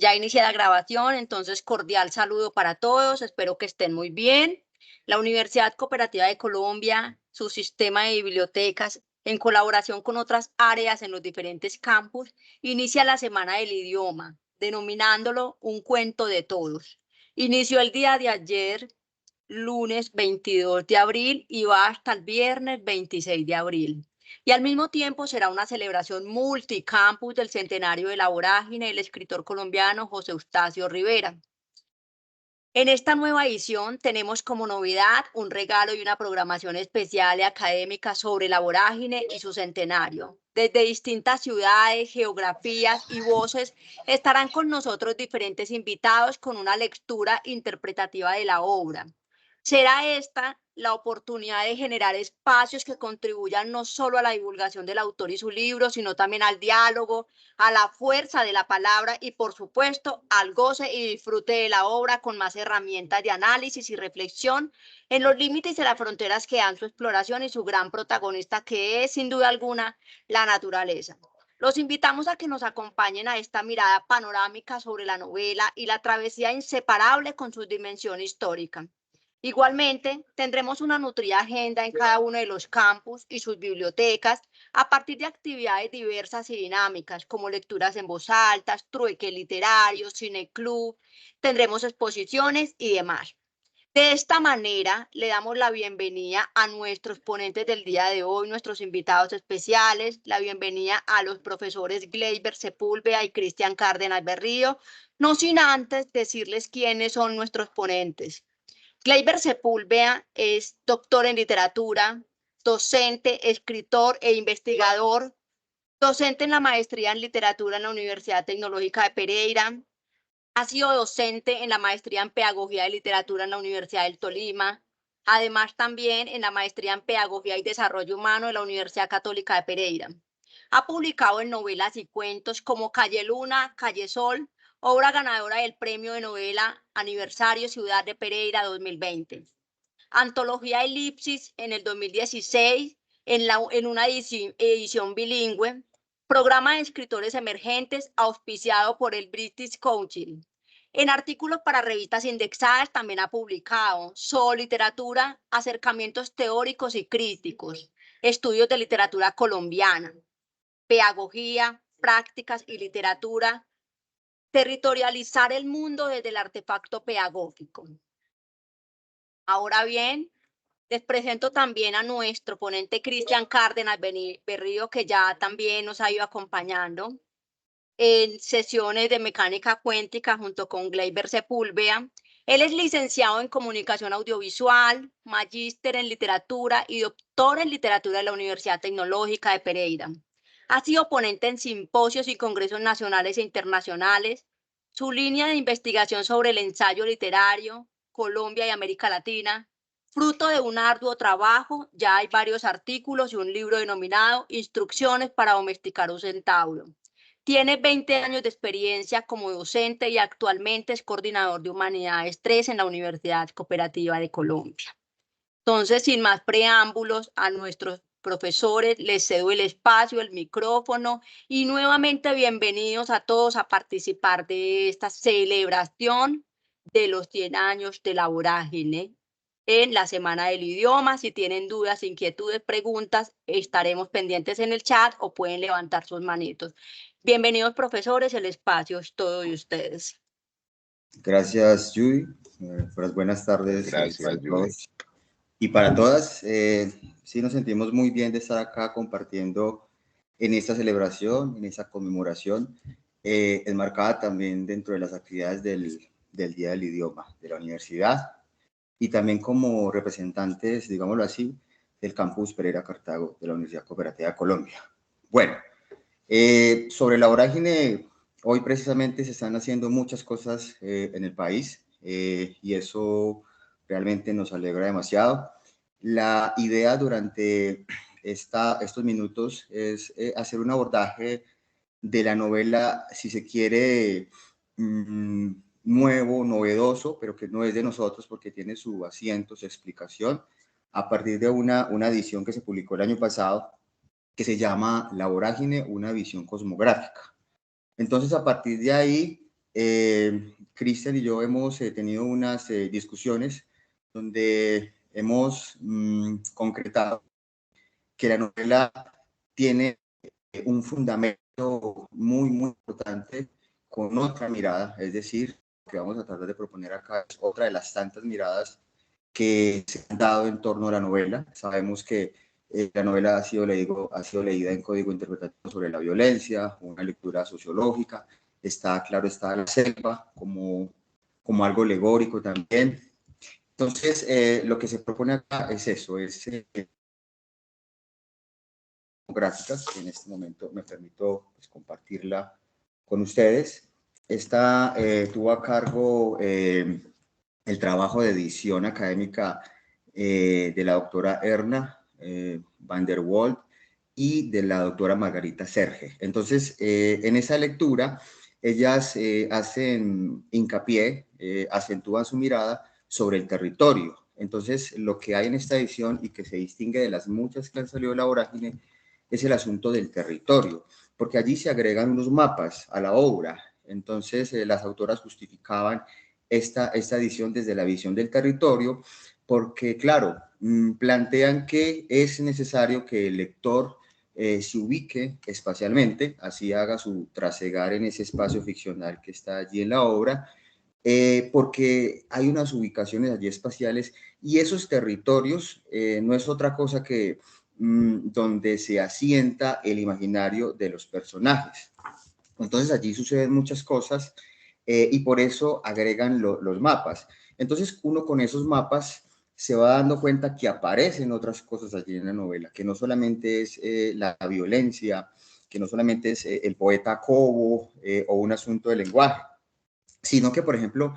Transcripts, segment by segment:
Ya inicia la grabación, entonces cordial saludo para todos, espero que estén muy bien. La Universidad Cooperativa de Colombia, su sistema de bibliotecas, en colaboración con otras áreas en los diferentes campus, inicia la Semana del Idioma, denominándolo Un Cuento de Todos. Inició el día de ayer, lunes 22 de abril, y va hasta el viernes 26 de abril. Y al mismo tiempo será una celebración multicampus del centenario de la vorágine del escritor colombiano José Eustacio Rivera. En esta nueva edición tenemos como novedad un regalo y una programación especial y académica sobre la vorágine y su centenario. Desde distintas ciudades, geografías y voces estarán con nosotros diferentes invitados con una lectura interpretativa de la obra. Será esta la oportunidad de generar espacios que contribuyan no solo a la divulgación del autor y su libro, sino también al diálogo, a la fuerza de la palabra y, por supuesto, al goce y disfrute de la obra con más herramientas de análisis y reflexión en los límites de las fronteras que dan su exploración y su gran protagonista, que es, sin duda alguna, la naturaleza. Los invitamos a que nos acompañen a esta mirada panorámica sobre la novela y la travesía inseparable con su dimensión histórica. Igualmente, tendremos una nutrida agenda en cada uno de los campus y sus bibliotecas a partir de actividades diversas y dinámicas, como lecturas en voz alta, trueque literario, cineclub, tendremos exposiciones y demás. De esta manera, le damos la bienvenida a nuestros ponentes del día de hoy, nuestros invitados especiales, la bienvenida a los profesores Gleyber Sepúlveda y Cristian Cárdenas Berrío, no sin antes decirles quiénes son nuestros ponentes. Gleyber Sepúlveda es doctor en literatura, docente, escritor e investigador, docente en la maestría en literatura en la Universidad Tecnológica de Pereira, ha sido docente en la maestría en pedagogía de literatura en la Universidad del Tolima, además también en la maestría en pedagogía y desarrollo humano de la Universidad Católica de Pereira. Ha publicado en novelas y cuentos como Calle Luna, Calle Sol, obra ganadora del Premio de Novela Aniversario Ciudad de Pereira 2020. Antología Elipsis en el 2016, en una edición bilingüe. Programa de escritores emergentes auspiciado por el British Council. En artículos para revistas indexadas también ha publicado Sol Literatura, acercamientos teóricos y críticos, estudios de literatura colombiana, pedagogía, prácticas y literatura, territorializar el mundo desde el artefacto pedagógico. Ahora bien, les presento también a nuestro ponente Cristian Cárdenas Berrío, que ya también nos ha ido acompañando en sesiones de mecánica cuántica junto con Gleyber Sepúlveda. Él es licenciado en comunicación audiovisual, magíster en literatura y doctor en literatura de la Universidad Tecnológica de Pereira. Ha sido ponente en simposios y congresos nacionales e internacionales. Su línea de investigación sobre el ensayo literario, Colombia y América Latina, fruto de un arduo trabajo, ya hay varios artículos y un libro denominado Instrucciones para domesticar un centauro. Tiene 20 años de experiencia como docente y actualmente es coordinador de Humanidades 3 en la Universidad Cooperativa de Colombia. Entonces, sin más preámbulos, a nuestros profesores les cedo el espacio, el micrófono y nuevamente bienvenidos a todos a participar de esta celebración de los 100 años de la vorágine en la Semana del Idioma. Si tienen dudas, inquietudes, preguntas, estaremos pendientes en el chat o pueden levantar sus manitos. Bienvenidos, profesores, el espacio es todo de ustedes. Gracias, Judy. Buenas tardes para todos y para todas. Sí, nos sentimos muy bien de estar acá compartiendo en esta celebración, en esta conmemoración, enmarcada también dentro de las actividades del Día del Idioma de la universidad y también como representantes, digámoslo así, del campus Pereira Cartago de la Universidad Cooperativa de Colombia. Bueno, sobre la vorágine, hoy precisamente se están haciendo muchas cosas en el país y eso realmente nos alegra demasiado. La idea durante estos minutos es hacer un abordaje de la novela, si se quiere, nuevo, novedoso, pero que no es de nosotros porque tiene su asiento, su explicación, a partir de una edición que se publicó el año pasado, que se llama La vorágine, una visión cosmográfica. Entonces, a partir de ahí, Cristian y yo hemos tenido unas discusiones donde hemos concretado que la novela tiene un fundamento muy, muy importante con otra mirada, es decir, lo que vamos a tratar de proponer acá es otra de las tantas miradas que se han dado en torno a la novela. Sabemos que la novela ha sido leída en código interpretativo sobre la violencia, una lectura sociológica, claro, está la selva como algo alegórico también. Entonces, lo que se propone acá es eso, es gráficas, que en este momento me permito pues, compartirla con ustedes. Esta tuvo a cargo el trabajo de edición académica de la doctora Erna van der Walt y de la doctora Margarita Serge. Entonces, en esa lectura, ellas hacen hincapié, acentúan su mirada sobre el territorio. Entonces, lo que hay en esta edición y que se distingue de las muchas que han salido de la vorágine es el asunto del territorio, porque allí se agregan unos mapas a la obra. Entonces, las autoras justificaban esta edición desde la visión del territorio, porque, claro, plantean que es necesario que el lector se ubique espacialmente, así haga su trasegar en ese espacio ficcional que está allí en la obra, porque hay unas ubicaciones allí espaciales y esos territorios no es otra cosa que donde se asienta el imaginario de los personajes. Entonces allí suceden muchas cosas y por eso agregan los mapas. Entonces uno con esos mapas se va dando cuenta que aparecen otras cosas allí en la novela, que no solamente es la violencia, que no solamente es el poeta Cobo o un asunto de lenguaje, sino que, por ejemplo,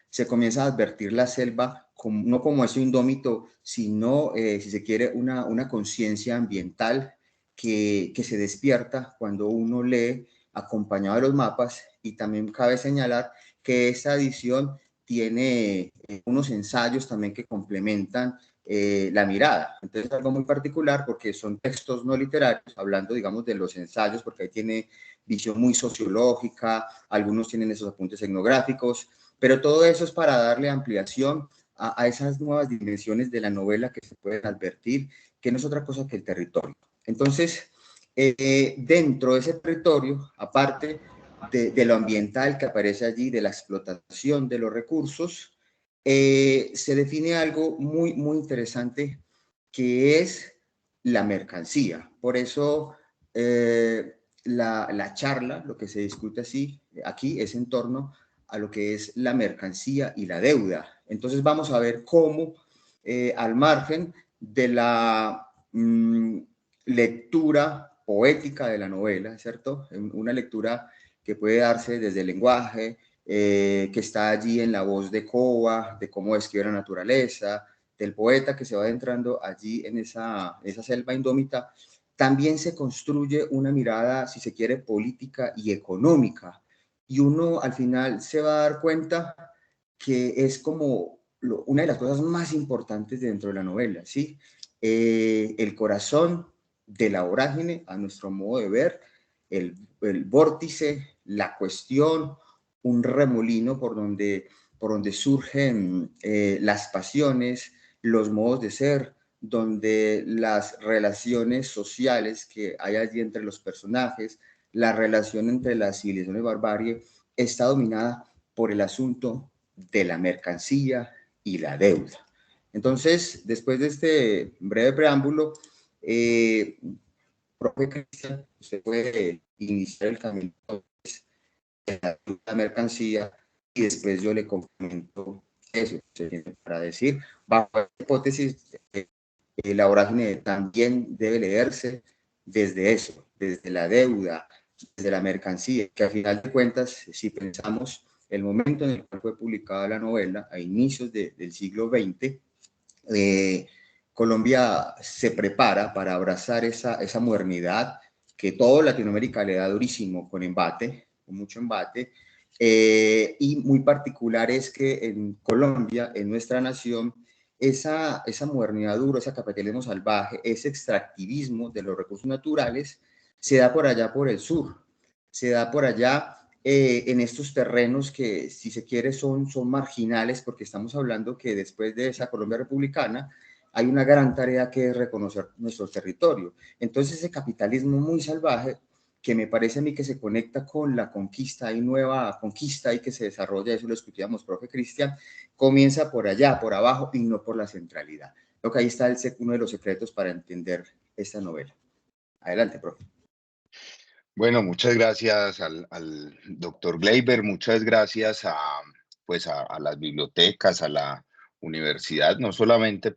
se comienza a advertir la selva no como eso indómito, sino, si se quiere, una conciencia ambiental que se despierta cuando uno lee acompañado de los mapas, y también cabe señalar que esta edición tiene unos ensayos también que complementan la mirada. Entonces es algo muy particular porque son textos no literarios, hablando, digamos, de los ensayos, porque ahí tiene visión muy sociológica, algunos tienen esos apuntes etnográficos, pero todo eso es para darle ampliación a esas nuevas dimensiones de la novela que se pueden advertir, que no es otra cosa que el territorio. Entonces, dentro de ese territorio, aparte de lo ambiental que aparece allí, de la explotación de los recursos, se define algo muy, muy interesante, que es la mercancía. Por eso, la charla, lo que se discute aquí es en torno a lo que es la mercancía y la deuda. Entonces vamos a ver cómo, al margen de la lectura poética de la novela, ¿cierto? Una lectura que puede darse desde el lenguaje, que está allí en la voz de Coba, de cómo describe la naturaleza, del poeta que se va adentrando allí en esa selva indómita. También se construye una mirada, si se quiere, política y económica, y uno al final se va a dar cuenta que es como una de las cosas más importantes dentro de la novela, ¿sí? El corazón de la vorágine, a nuestro modo de ver, el vórtice, la cuestión, un remolino por donde surgen las pasiones, los modos de ser, donde las relaciones sociales que hay allí entre los personajes, la relación entre la civilización y barbarie, está dominada por el asunto de la mercancía y la deuda. Entonces, después de este breve preámbulo, profe Cristian, usted puede iniciar el camino de la mercancía y después yo le complemento eso para decir, bajo la hipótesis, la vorágine también debe leerse desde eso, desde la deuda, desde la mercancía, que al final de cuentas, si pensamos el momento en el cual fue publicada la novela, a inicios del siglo XX, Colombia se prepara para abrazar esa modernidad que toda Latinoamérica le da durísimo, con mucho embate, y muy particular es que en Colombia, en nuestra nación, esa modernidad dura, ese capitalismo salvaje, ese extractivismo de los recursos naturales, se da por allá por el sur, se da por allá en estos terrenos que, si se quiere, son marginales, porque estamos hablando que después de esa Colombia republicana hay una gran tarea que es reconocer nuestro territorio. Entonces, ese capitalismo muy salvaje, que me parece a mí que se conecta con la conquista, hay nueva conquista y que se desarrolla, eso lo discutíamos, profe Cristian, comienza por allá, por abajo, y no por la centralidad. Creo que ahí está uno de los secretos para entender esta novela. Adelante, profe. Bueno, muchas gracias al doctor Gleyber, muchas gracias pues a las bibliotecas, a la universidad, no solamente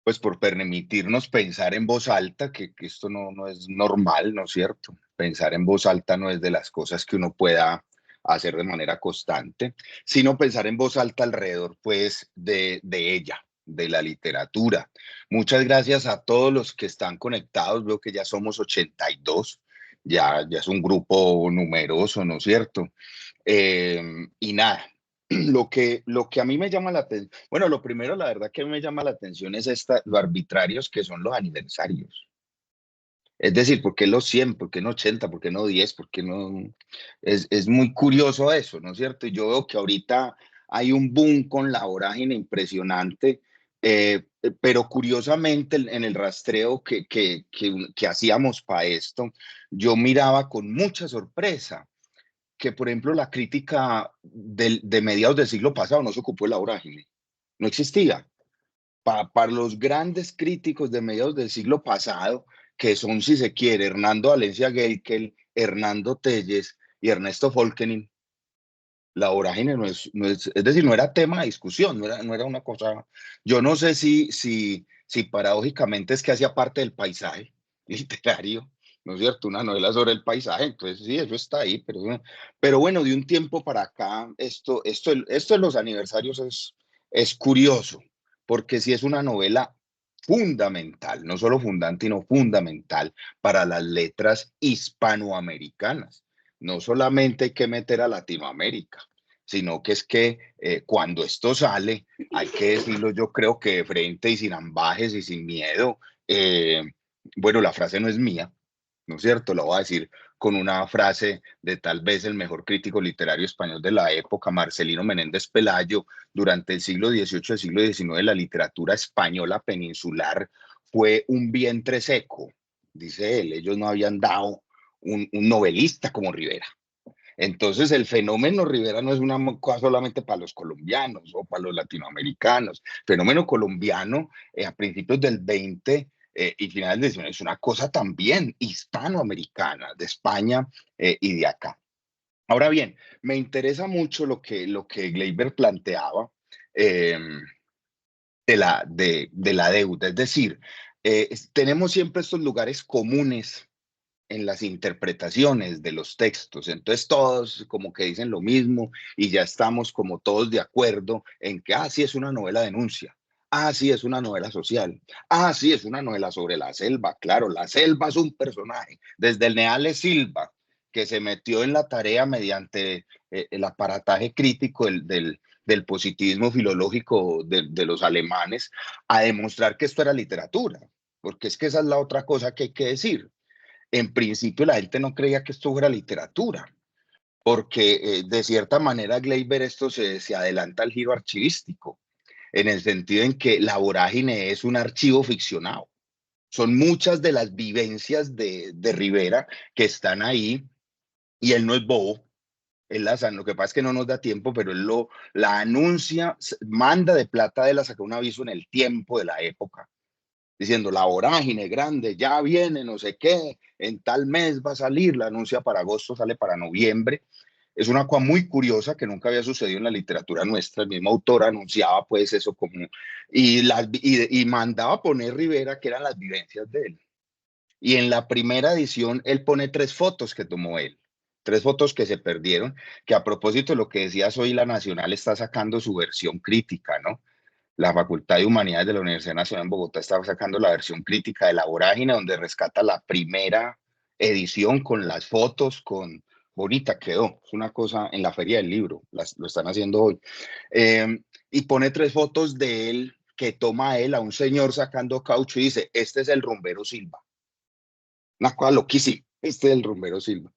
pues por permitirnos pensar en voz alta, que esto no es normal, ¿no es cierto? Pensar en voz alta no es de las cosas que uno pueda hacer de manera constante, sino pensar en voz alta alrededor, pues, de ella, de la literatura. Muchas gracias a todos los que están conectados, veo que ya somos 82, ya es un grupo numeroso, ¿no es cierto? Y nada, lo que a mí me llama la atención, bueno, lo primero, la verdad que me llama la atención es lo arbitrarios que son los aniversarios. Es decir, ¿por qué los 100? ¿Por qué no 80? ¿Por qué no 10? ¿Por qué no? Es muy curioso eso, ¿no es cierto? Y yo veo que ahorita hay un boom con la vorágine impresionante, pero curiosamente en el rastreo que hacíamos para esto, yo miraba con mucha sorpresa que, por ejemplo, la crítica de mediados del siglo pasado no se ocupó de la vorágine, no existía. Para los grandes críticos de mediados del siglo pasado, que son, si se quiere, Hernando Valencia Geikel, Hernando Telles y Ernesto Folkenin, la vorágine es decir, no era tema de discusión, no era una cosa. Yo no sé si paradójicamente es que hacía parte del paisaje literario, ¿no es cierto? Una novela sobre el paisaje, entonces sí, eso está ahí, pero bueno, de un tiempo para acá, esto de los aniversarios es curioso, porque sí es una novela fundamental, no solo fundante, sino fundamental para las letras hispanoamericanas. No solamente hay que meter a Latinoamérica, sino que es que cuando esto sale, hay que decirlo, yo creo que de frente y sin ambajes y sin miedo. Bueno, la frase no es mía, ¿no es cierto? La voy a decir con una frase de tal vez el mejor crítico literario español de la época, Marcelino Menéndez Pelayo. Durante el siglo XVIII, el siglo XIX, la literatura española peninsular fue un vientre seco, dice él. Ellos no habían dado un novelista como Rivera. Entonces, el fenómeno Rivera no es una cosa solamente para los colombianos o para los latinoamericanos. El fenómeno colombiano a principios del 20 y finales del 19 es una cosa también hispanoamericana, de España y de acá. Ahora bien, me interesa mucho lo que Gleyber planteaba de la deuda. Es decir, tenemos siempre estos lugares comunes en las interpretaciones de los textos. Entonces todos como que dicen lo mismo y ya estamos como todos de acuerdo en que, sí, es una novela denuncia. Sí, es una novela social. Sí, es una novela sobre la selva. Claro, la selva es un personaje. Desde el Neale Silva, que se metió en la tarea mediante el aparataje crítico del positivismo filológico de los alemanes, a demostrar que esto era literatura. Porque es que esa es la otra cosa que hay que decir. En principio la gente no creía que esto fuera literatura, porque de cierta manera Gleyber esto se adelanta al giro archivístico, en el sentido en que la vorágine es un archivo ficcionado. Son muchas de las vivencias de Rivera que están ahí y él no es bobo. Lo que pasa es que no nos da tiempo, pero él la anuncia, manda de plata, de la saca un aviso en El Tiempo de la época, diciendo la vorágine grande, ya viene, no sé qué, en tal mes va a salir, la anuncia para agosto, sale para noviembre. Es una cosa muy curiosa que nunca había sucedido en la literatura nuestra. El mismo autor anunciaba pues eso como, y mandaba a poner Rivera que eran las vivencias de él. Y en la primera edición él pone 3 fotos que tomó él, 3 fotos que se perdieron, que a propósito de lo que decías hoy, La Nacional está sacando su versión crítica, ¿no? La Facultad de Humanidades de la Universidad Nacional en Bogotá estaba sacando la versión crítica de La Vorágine, donde rescata la primera edición con las fotos, con bonita quedó. Es una cosa en la Feria del Libro, lo están haciendo hoy. Y pone 3 fotos de él, que toma él a un señor sacando caucho y dice, este es el rumbero Silva. Una cosa loquísima, este es el rumbero Silva.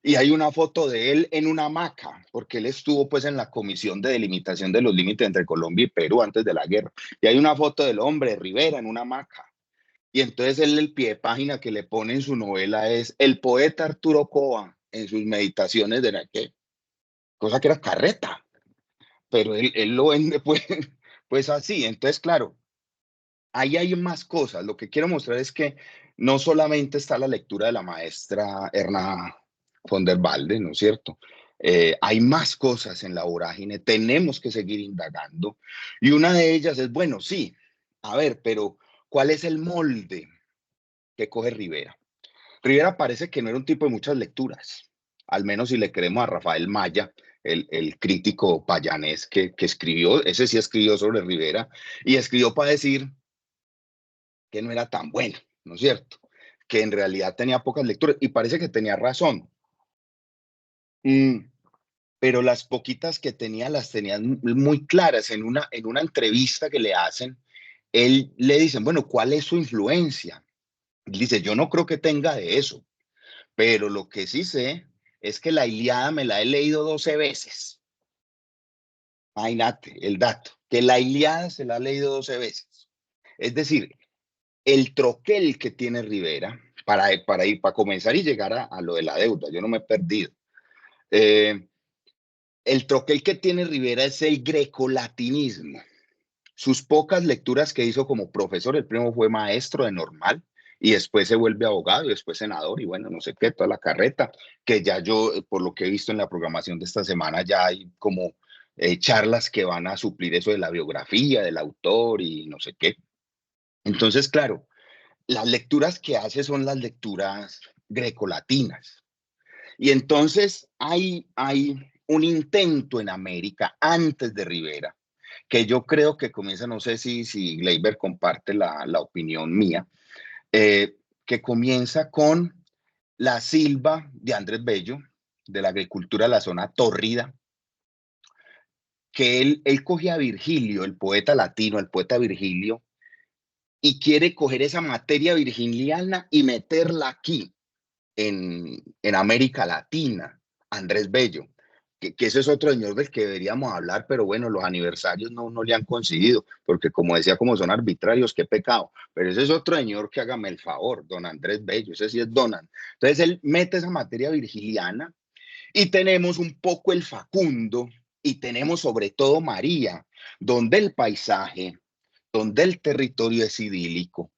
Y hay una foto de él en una hamaca, porque él estuvo pues en la comisión de delimitación de los límites entre Colombia y Perú antes de la guerra. Y hay una foto del hombre Rivera en una hamaca. Y entonces él, el pie de página que le pone en su novela es el poeta Arturo Cova en sus meditaciones de la que, cosa que era carreta, pero él lo vende pues así. Entonces, claro, ahí hay más cosas. Lo que quiero mostrar es que no solamente está la lectura de la maestra Erna von der Walde, ¿no es cierto? Hay más cosas en la vorágine, tenemos que seguir indagando. Y una de ellas es, bueno, sí, a ver, pero ¿cuál es el molde que coge Rivera? Rivera parece que no era un tipo de muchas lecturas, al menos si le creemos a Rafael Maya, el crítico payanés que escribió, ese sí escribió sobre Rivera, y escribió para decir que no era tan bueno, ¿no es cierto? Que en realidad tenía pocas lecturas, y parece que tenía razón. Pero las poquitas que tenía las tenían muy claras. En una entrevista que le hacen, él le dicen, bueno, ¿cuál es su influencia? Él dice, yo no creo que tenga de eso, pero lo que sí sé es que la Ilíada me la he leído 12 veces. Imagínate el dato, que la Ilíada se la ha leído 12 veces. Es decir, el troquel que tiene Rivera, para comenzar y llegar a lo de la deuda, yo no me he perdido. El troquel que tiene Rivera es el grecolatinismo. Sus pocas lecturas que hizo como profesor, el primo fue maestro de normal y después se vuelve abogado y después senador y bueno, no sé qué, toda la carreta, que ya yo, por lo que he visto en la programación de esta semana, ya hay como charlas que van a suplir eso de la biografía del autor y no sé qué. Entonces, claro, las lecturas que hace son las lecturas grecolatinas. Y entonces hay un intento en América antes de Rivera, que yo creo que comienza, no sé si Gleiber comparte la opinión mía, que comienza con la Silva de Andrés Bello, de la agricultura de la zona tórrida, que él coge a Virgilio, el poeta latino, el poeta Virgilio, y quiere coger esa materia virgiliana y meterla aquí, en América Latina, Andrés Bello, que ese es otro señor del que deberíamos hablar, pero bueno, los aniversarios no le han conseguido, porque como decía, como son arbitrarios, qué pecado, pero ese es otro señor que hágame el favor, don Andrés Bello, ese sí es Donan. Entonces él mete esa materia virgiliana y tenemos un poco el Facundo y tenemos sobre todo María, donde el paisaje, donde el territorio es idílico,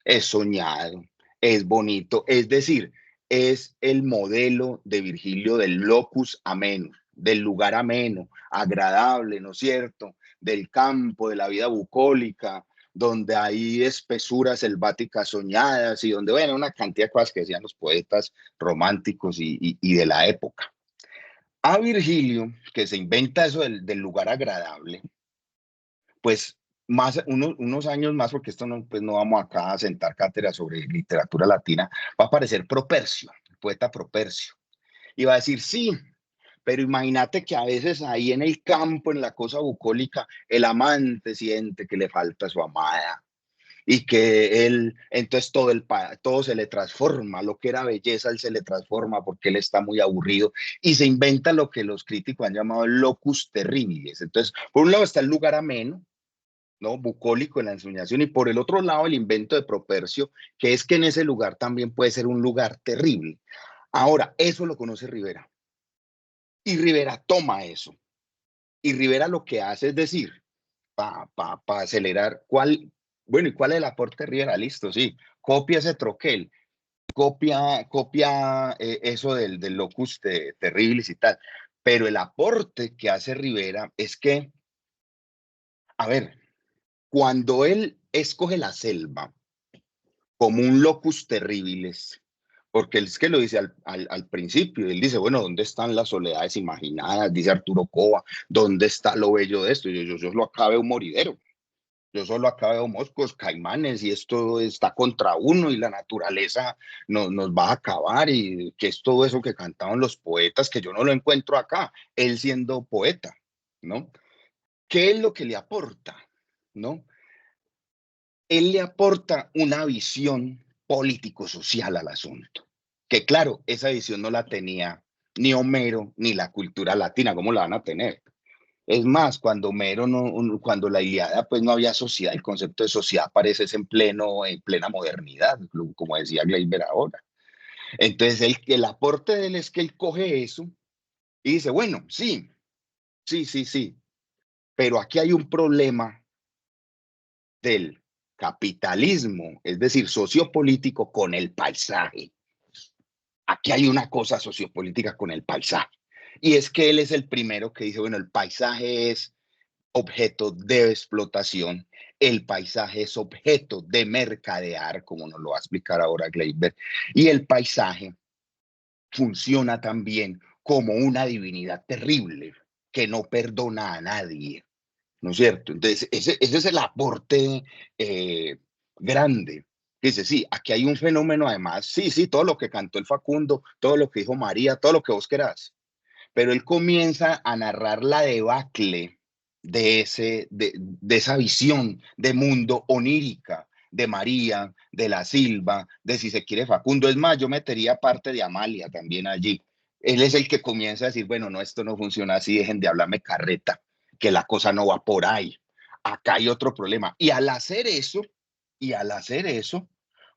es soñado, es bonito, es decir, es el modelo de Virgilio del locus ameno, del lugar ameno, agradable, ¿no es cierto? Del campo, de la vida bucólica, donde hay espesuras selváticas soñadas y donde, bueno, una cantidad de cosas que decían los poetas románticos y de la época. A Virgilio, que se inventa eso del lugar agradable, pues unos años más, porque esto no, pues no vamos acá a sentar cátedra sobre literatura latina, va a aparecer Propercio, el poeta Propercio, y va a decir, sí, pero imagínate que a veces ahí en el campo, en la cosa bucólica, el amante siente que le falta a su amada, y que él, entonces todo se le transforma, lo que era belleza, él se le transforma porque él está muy aburrido, y se inventa lo que los críticos han llamado el locus terribilis. Entonces, por un lado está el lugar ameno, ¿no? Bucólico en la ensoñación, y por el otro lado el invento de Propercio, que es que en ese lugar también puede ser un lugar terrible. Ahora, eso lo conoce Rivera, y Rivera toma eso, y Rivera lo que hace es decir, para acelerar, bueno, ¿y cuál es el aporte de Rivera? Listo, sí, copia ese troquel, copia eso del locus terribilis y tal, pero el aporte que hace Rivera es que, a ver, cuando él escoge la selva como un locus terribilis, porque él es que lo dice al principio, él dice, bueno, ¿dónde están las soledades imaginadas? Dice Arturo Cova, ¿dónde está lo bello de esto? Yo solo acá veo un moridero, yo solo acá veo moscos, caimanes, y esto está contra uno y la naturaleza nos va a acabar, y que es todo eso que cantaban los poetas, que yo no lo encuentro acá, él siendo poeta, ¿no? ¿Qué es lo que le aporta? ¿No? Él le aporta una visión político-social al asunto. Que claro, esa visión no la tenía ni Homero ni la cultura latina, ¿cómo la van a tener? Es más, cuando Homero cuando la Ilíada, pues no había sociedad, el concepto de sociedad aparece en plena modernidad, como decía Gleiber ahora. Entonces, el aporte de él es que él coge eso y dice, bueno, sí, pero aquí hay un problema del capitalismo, es decir, sociopolítico con el paisaje. Aquí hay una cosa sociopolítica con el paisaje. Y es que él es el primero que dice, bueno, el paisaje es objeto de explotación, el paisaje es objeto de mercadear, como nos lo va a explicar ahora Gleiber, y el paisaje funciona también como una divinidad terrible que no perdona a nadie, ¿no es cierto? Entonces, ese es el aporte grande. Dice, sí, aquí hay un fenómeno además, sí, todo lo que cantó el Facundo, todo lo que dijo María, todo lo que vos querás, pero él comienza a narrar la debacle de esa visión de mundo onírica de María, de la Silva, de si se quiere Facundo. Es más, yo metería parte de Amalia también allí. Él es el que comienza a decir, bueno, no, esto no funciona así, dejen de hablarme carreta, que la cosa no va por ahí. Acá hay otro problema. Y al hacer eso,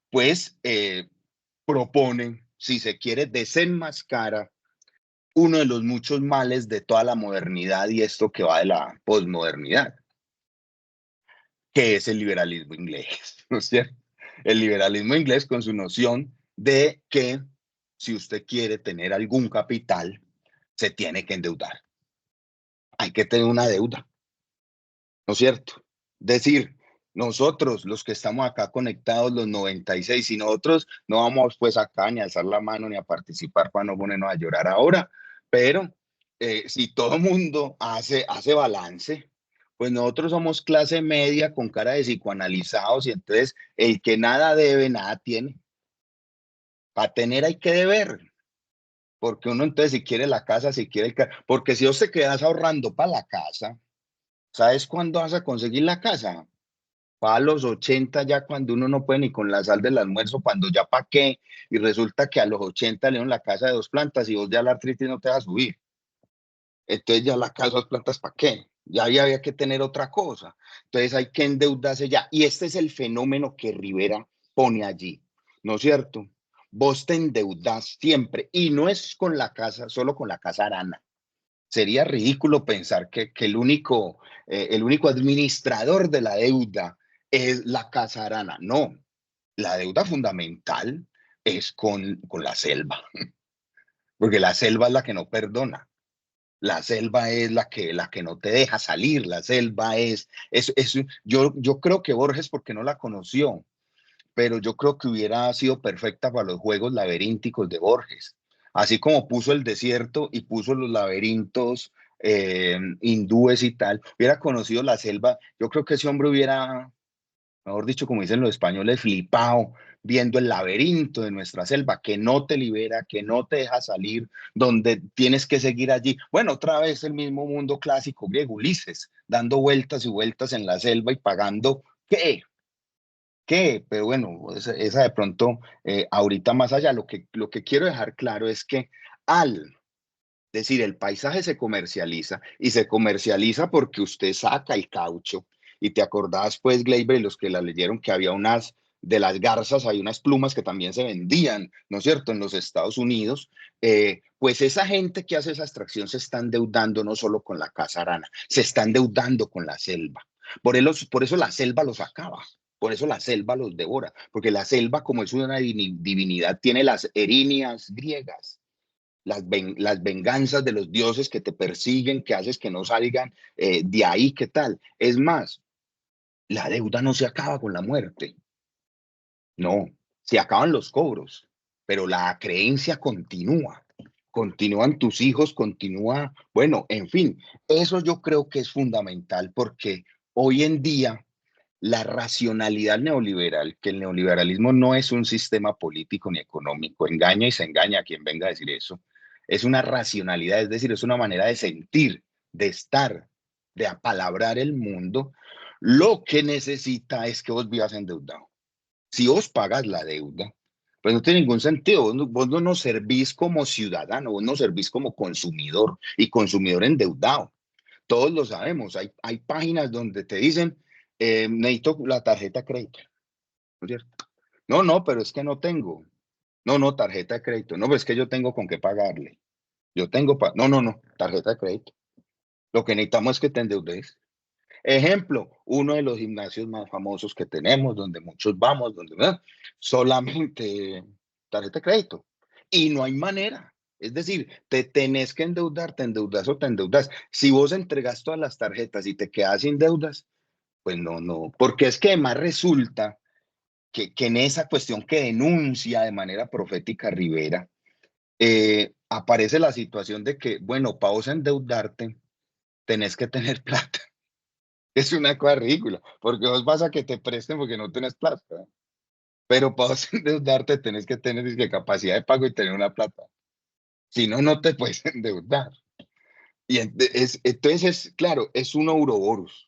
pues proponen, si se quiere, desenmascara uno de los muchos males de toda la modernidad y esto que va de la posmodernidad, que es el liberalismo inglés, ¿no es cierto? El liberalismo inglés con su noción de que si usted quiere tener algún capital, se tiene que endeudar. Hay que tener una deuda, ¿no es cierto? Decir, nosotros, los que estamos acá conectados, los 96, y nosotros no vamos pues acá ni a alzar la mano ni a participar para no ponernos a llorar ahora, pero si todo mundo hace balance, pues nosotros somos clase media con cara de psicoanalizados y entonces el que nada debe, nada tiene. Para tener hay que deber, porque uno entonces si quiere la casa, si quiere el porque si vos te quedas ahorrando para la casa, ¿sabes cuándo vas a conseguir la casa? Para los 80 ya cuando uno no puede ni con la sal del almuerzo, cuando ya pa' qué, y resulta que a los 80 le dieron la casa de 2 plantas y vos ya la artritis no te va a subir. Entonces ya la casa de 2 plantas ¿para qué? Ya había que tener otra cosa. Entonces hay que endeudarse ya. Y este es el fenómeno que Rivera pone allí, ¿no es cierto? Vos te endeudas siempre y no es con la casa, solo con la casa Arana. Sería ridículo pensar que el único administrador de la deuda es la Casa Arana. No, la deuda fundamental es con la selva, porque la selva es la que no perdona. La selva es la que no te deja salir. La selva yo creo que Borges, porque no la conoció, pero yo creo que hubiera sido perfecta para los juegos laberínticos de Borges. Así como puso el desierto y puso los laberintos hindúes y tal, hubiera conocido la selva. Yo creo que ese hombre hubiera, mejor dicho, como dicen los españoles, flipado viendo el laberinto de nuestra selva, que no te libera, que no te deja salir, donde tienes que seguir allí. Bueno, otra vez el mismo mundo clásico griego, Ulises, dando vueltas y vueltas en la selva y pagando, ¿qué? Pero bueno, esa de pronto, ahorita más allá, lo que quiero dejar claro es que al decir el paisaje se comercializa y se comercializa porque usted saca el caucho y te acordás pues, Gleiber, y los que la leyeron, que había unas de las garzas, hay unas plumas que también se vendían, ¿no es cierto?, en los Estados Unidos, pues esa gente que hace esa extracción se está endeudando no solo con la casa Arana, se está endeudando con la selva. Por eso la selva los acaba. Por eso la selva los devora, porque la selva, como es una divinidad, tiene las erinias griegas, las venganzas de los dioses que te persiguen, que haces que no salgan de ahí, ¿qué tal? Es más, la deuda no se acaba con la muerte, no, se acaban los cobros, pero la creencia continúa, continúan tus hijos, continúa, bueno, en fin, eso yo creo que es fundamental porque hoy en día la racionalidad neoliberal, que el neoliberalismo no es un sistema político ni económico, engaña y se engaña a quien venga a decir eso, es una racionalidad, es decir, es una manera de sentir, de estar, de apalabrar el mundo, lo que necesita es que vos vivas endeudado. Si vos pagas la deuda, Pues no tiene ningún sentido. Vos no nos servís como ciudadano, vos nos servís como consumidor y consumidor endeudado. Todos lo sabemos. Hay páginas donde te dicen, necesito la tarjeta de crédito. ¿No es cierto? No, pero es que no tengo. No, tarjeta de crédito. No, pero es que yo tengo con qué pagarle. Yo tengo no, tarjeta de crédito. Lo que necesitamos es que te endeudes. Ejemplo, uno de los gimnasios más famosos que tenemos, donde muchos vamos, donde solamente tarjeta de crédito. Y no hay manera. Es decir, te tenés que endeudar, te endeudas o te endeudas. Si vos entregas todas las tarjetas y te quedas sin deudas, pues no. Porque es que además resulta que en esa cuestión que denuncia de manera profética Rivera, aparece la situación de que, bueno, para vos endeudarte, tenés que tener plata. Es una cosa ridícula, porque vos vas a que te presten porque no tenés plata. Pero para vos endeudarte tenés que tener capacidad de pago y tener una plata. Si no, no te puedes endeudar. Y entonces, claro, es un ouroboros.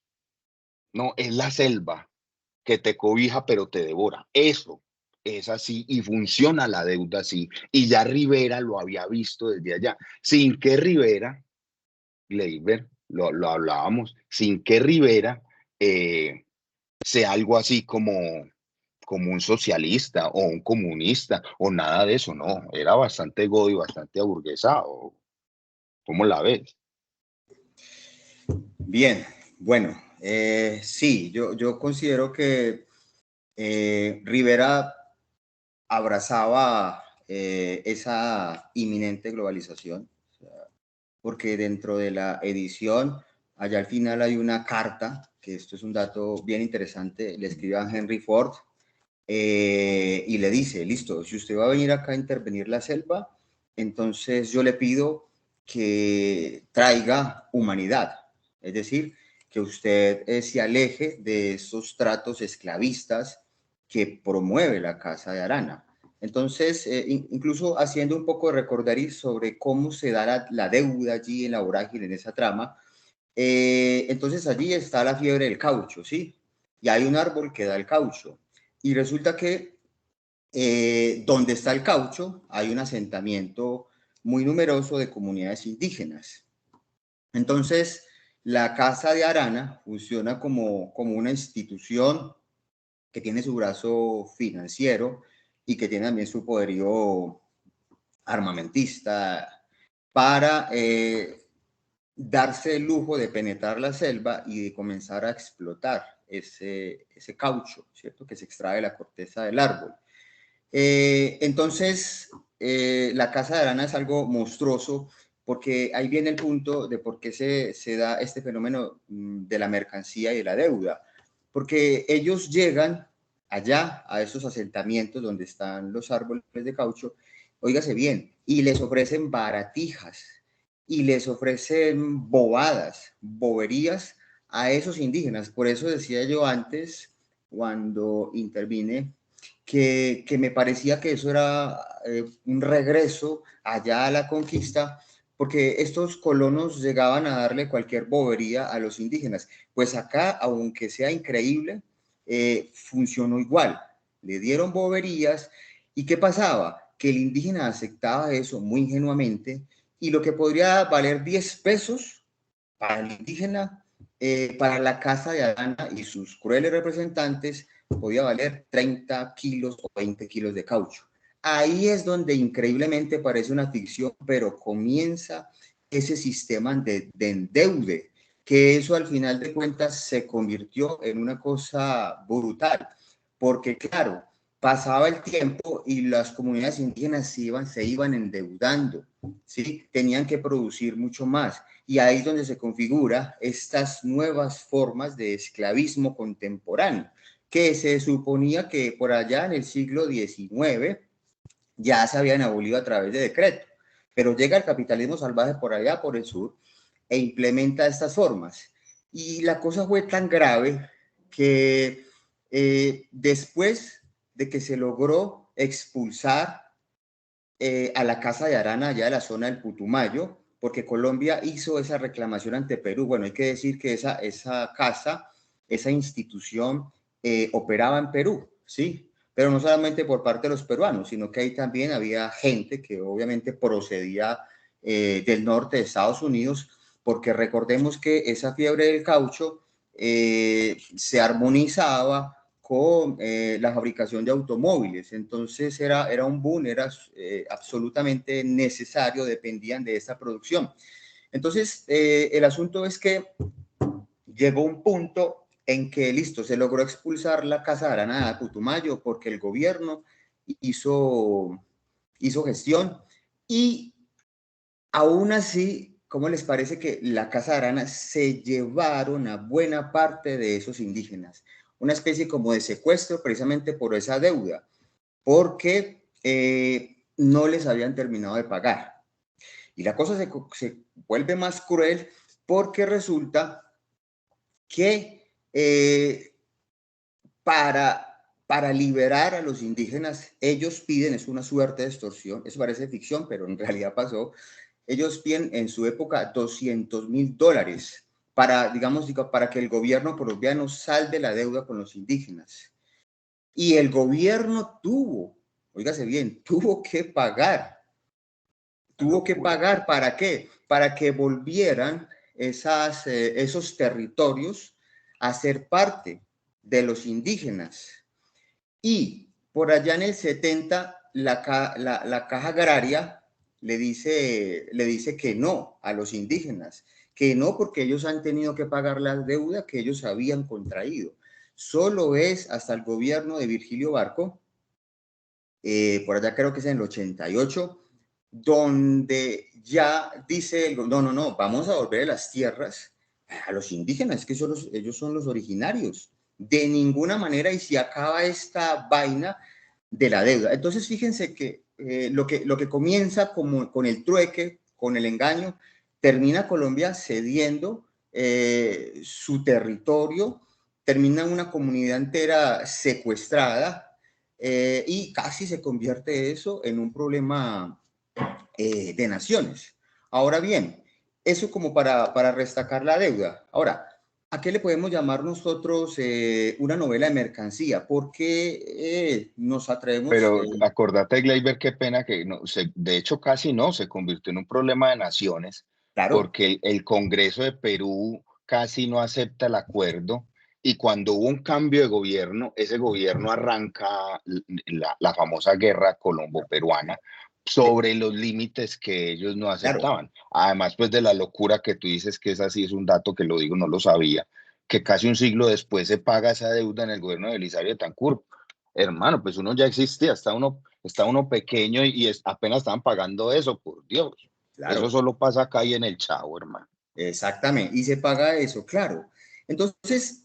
No, es la selva que te cobija pero te devora. Eso es así y funciona la deuda así. Y ya Rivera lo había visto desde allá. Sin que Rivera, Gleyber, lo hablábamos, sin que Rivera sea algo así como un socialista o un comunista o nada de eso, no. Era bastante godo y bastante aburguesado. ¿Cómo la ves? Bien, bueno, sí, yo considero que Rivera abrazaba esa inminente globalización, o sea, porque dentro de la edición, allá al final hay una carta, que esto es un dato bien interesante, le escribe a Henry Ford y le dice, listo, si usted va a venir acá a intervenir la selva, entonces yo le pido que traiga humanidad, es decir, que usted se aleje de esos tratos esclavistas que promueve la Casa de Arana. Entonces, incluso haciendo un poco de recordaris sobre cómo se da la deuda allí en la vorágine, en esa trama, entonces allí está la fiebre del caucho, ¿sí? Y hay un árbol que da el caucho. Y resulta que donde está el caucho hay un asentamiento muy numeroso de comunidades indígenas. Entonces, la Casa de Arana funciona como una institución que tiene su brazo financiero y que tiene también su poderío armamentista para darse el lujo de penetrar la selva y de comenzar a explotar ese caucho, ¿cierto? Que se extrae de la corteza del árbol. Entonces, la Casa de Arana es algo monstruoso porque ahí viene el punto de por qué se da este fenómeno de la mercancía y de la deuda. Porque ellos llegan allá a esos asentamientos donde están los árboles de caucho, óigase bien, y les ofrecen baratijas y les ofrecen bobadas, boberías a esos indígenas. Por eso decía yo antes, cuando intervine, que me parecía que eso era un regreso allá a la conquista, porque estos colonos llegaban a darle cualquier bobería a los indígenas. Pues acá, aunque sea increíble, funcionó igual. Le dieron boberías y ¿qué pasaba? Que el indígena aceptaba eso muy ingenuamente y lo que podría valer 10 pesos para el indígena, para la Casa de Arana y sus crueles representantes, podía valer 30 kilos o 20 kilos de caucho. Ahí es donde increíblemente parece una ficción, pero comienza ese sistema de endeude, que eso al final de cuentas se convirtió en una cosa brutal, porque claro, pasaba el tiempo y las comunidades indígenas se iban endeudando, ¿sí? Tenían que producir mucho más. Y ahí es donde se configura estas nuevas formas de esclavismo contemporáneo, que se suponía que por allá en el siglo XIX ya se habían abolido a través de decreto. Pero llega el capitalismo salvaje por allá, por el sur, e implementa estas formas. Y la cosa fue tan grave que después de que se logró expulsar a la Casa de Arana, allá de la zona del Putumayo, porque Colombia hizo esa reclamación ante Perú. Bueno, hay que decir que esa casa, esa institución operaba en Perú, ¿sí? pero no solamente por parte de los peruanos, sino que ahí también había gente que obviamente procedía del norte de Estados Unidos, porque recordemos que esa fiebre del caucho se armonizaba con la fabricación de automóviles. Entonces era un boom, era absolutamente necesario, dependían de esa producción. Entonces, el asunto es que llegó un punto en que, listo, se logró expulsar la Casa de Arana de Putumayo porque el gobierno hizo gestión y aún así, ¿cómo les parece que la Casa de Arana se llevaron a buena parte de esos indígenas? Una especie como de secuestro precisamente por esa deuda, porque no les habían terminado de pagar. Y la cosa se vuelve más cruel porque resulta que para liberar a los indígenas, ellos piden, es una suerte de extorsión, eso parece ficción, pero en realidad pasó, ellos piden en su época $200,000 para, digamos, para que el gobierno colombiano salde la deuda con los indígenas. Y el gobierno oígase bien, tuvo que pagar. Tuvo que pagar, ¿para qué? Para que volvieran esos territorios a ser parte de los indígenas. Y por allá en el 70, la Caja Agraria le dice que no a los indígenas, que no porque ellos han tenido que pagar la deuda que ellos habían contraído. Solo es hasta el gobierno de Virgilio Barco, por allá creo que es en el 88, donde ya dice, no, vamos a volver las tierras a los indígenas, que ellos son los originarios. De ninguna manera, y se acaba esta vaina de la deuda. Entonces, fíjense que lo que comienza con el trueque, con el engaño, termina Colombia cediendo su territorio, termina una comunidad entera secuestrada y casi se convierte eso en un problema de naciones. Ahora bien, eso como para restacar la deuda. Ahora, ¿a qué le podemos llamar nosotros una novela de mercancía? ¿Por qué nos atrevemos? Pero acordate, Gleyber, qué pena que no, de hecho casi no, se convirtió en un problema de naciones, Claro. porque el Congreso de Perú casi no acepta el acuerdo y cuando hubo un cambio de gobierno, ese gobierno arranca la famosa guerra colombo-peruana sobre los límites que ellos no Claro. aceptaban. Además, pues de la locura que tú dices, que es así, es un dato que lo digo, no lo sabía, que casi un siglo después se paga esa deuda en el gobierno de Belisario Betancur. Hermano, pues uno ya existía, está uno pequeño y apenas estaban pagando eso, por Dios. Eso Claro. solo pasa acá y en el Chavo, hermano. Exactamente, y se paga eso, claro. Entonces,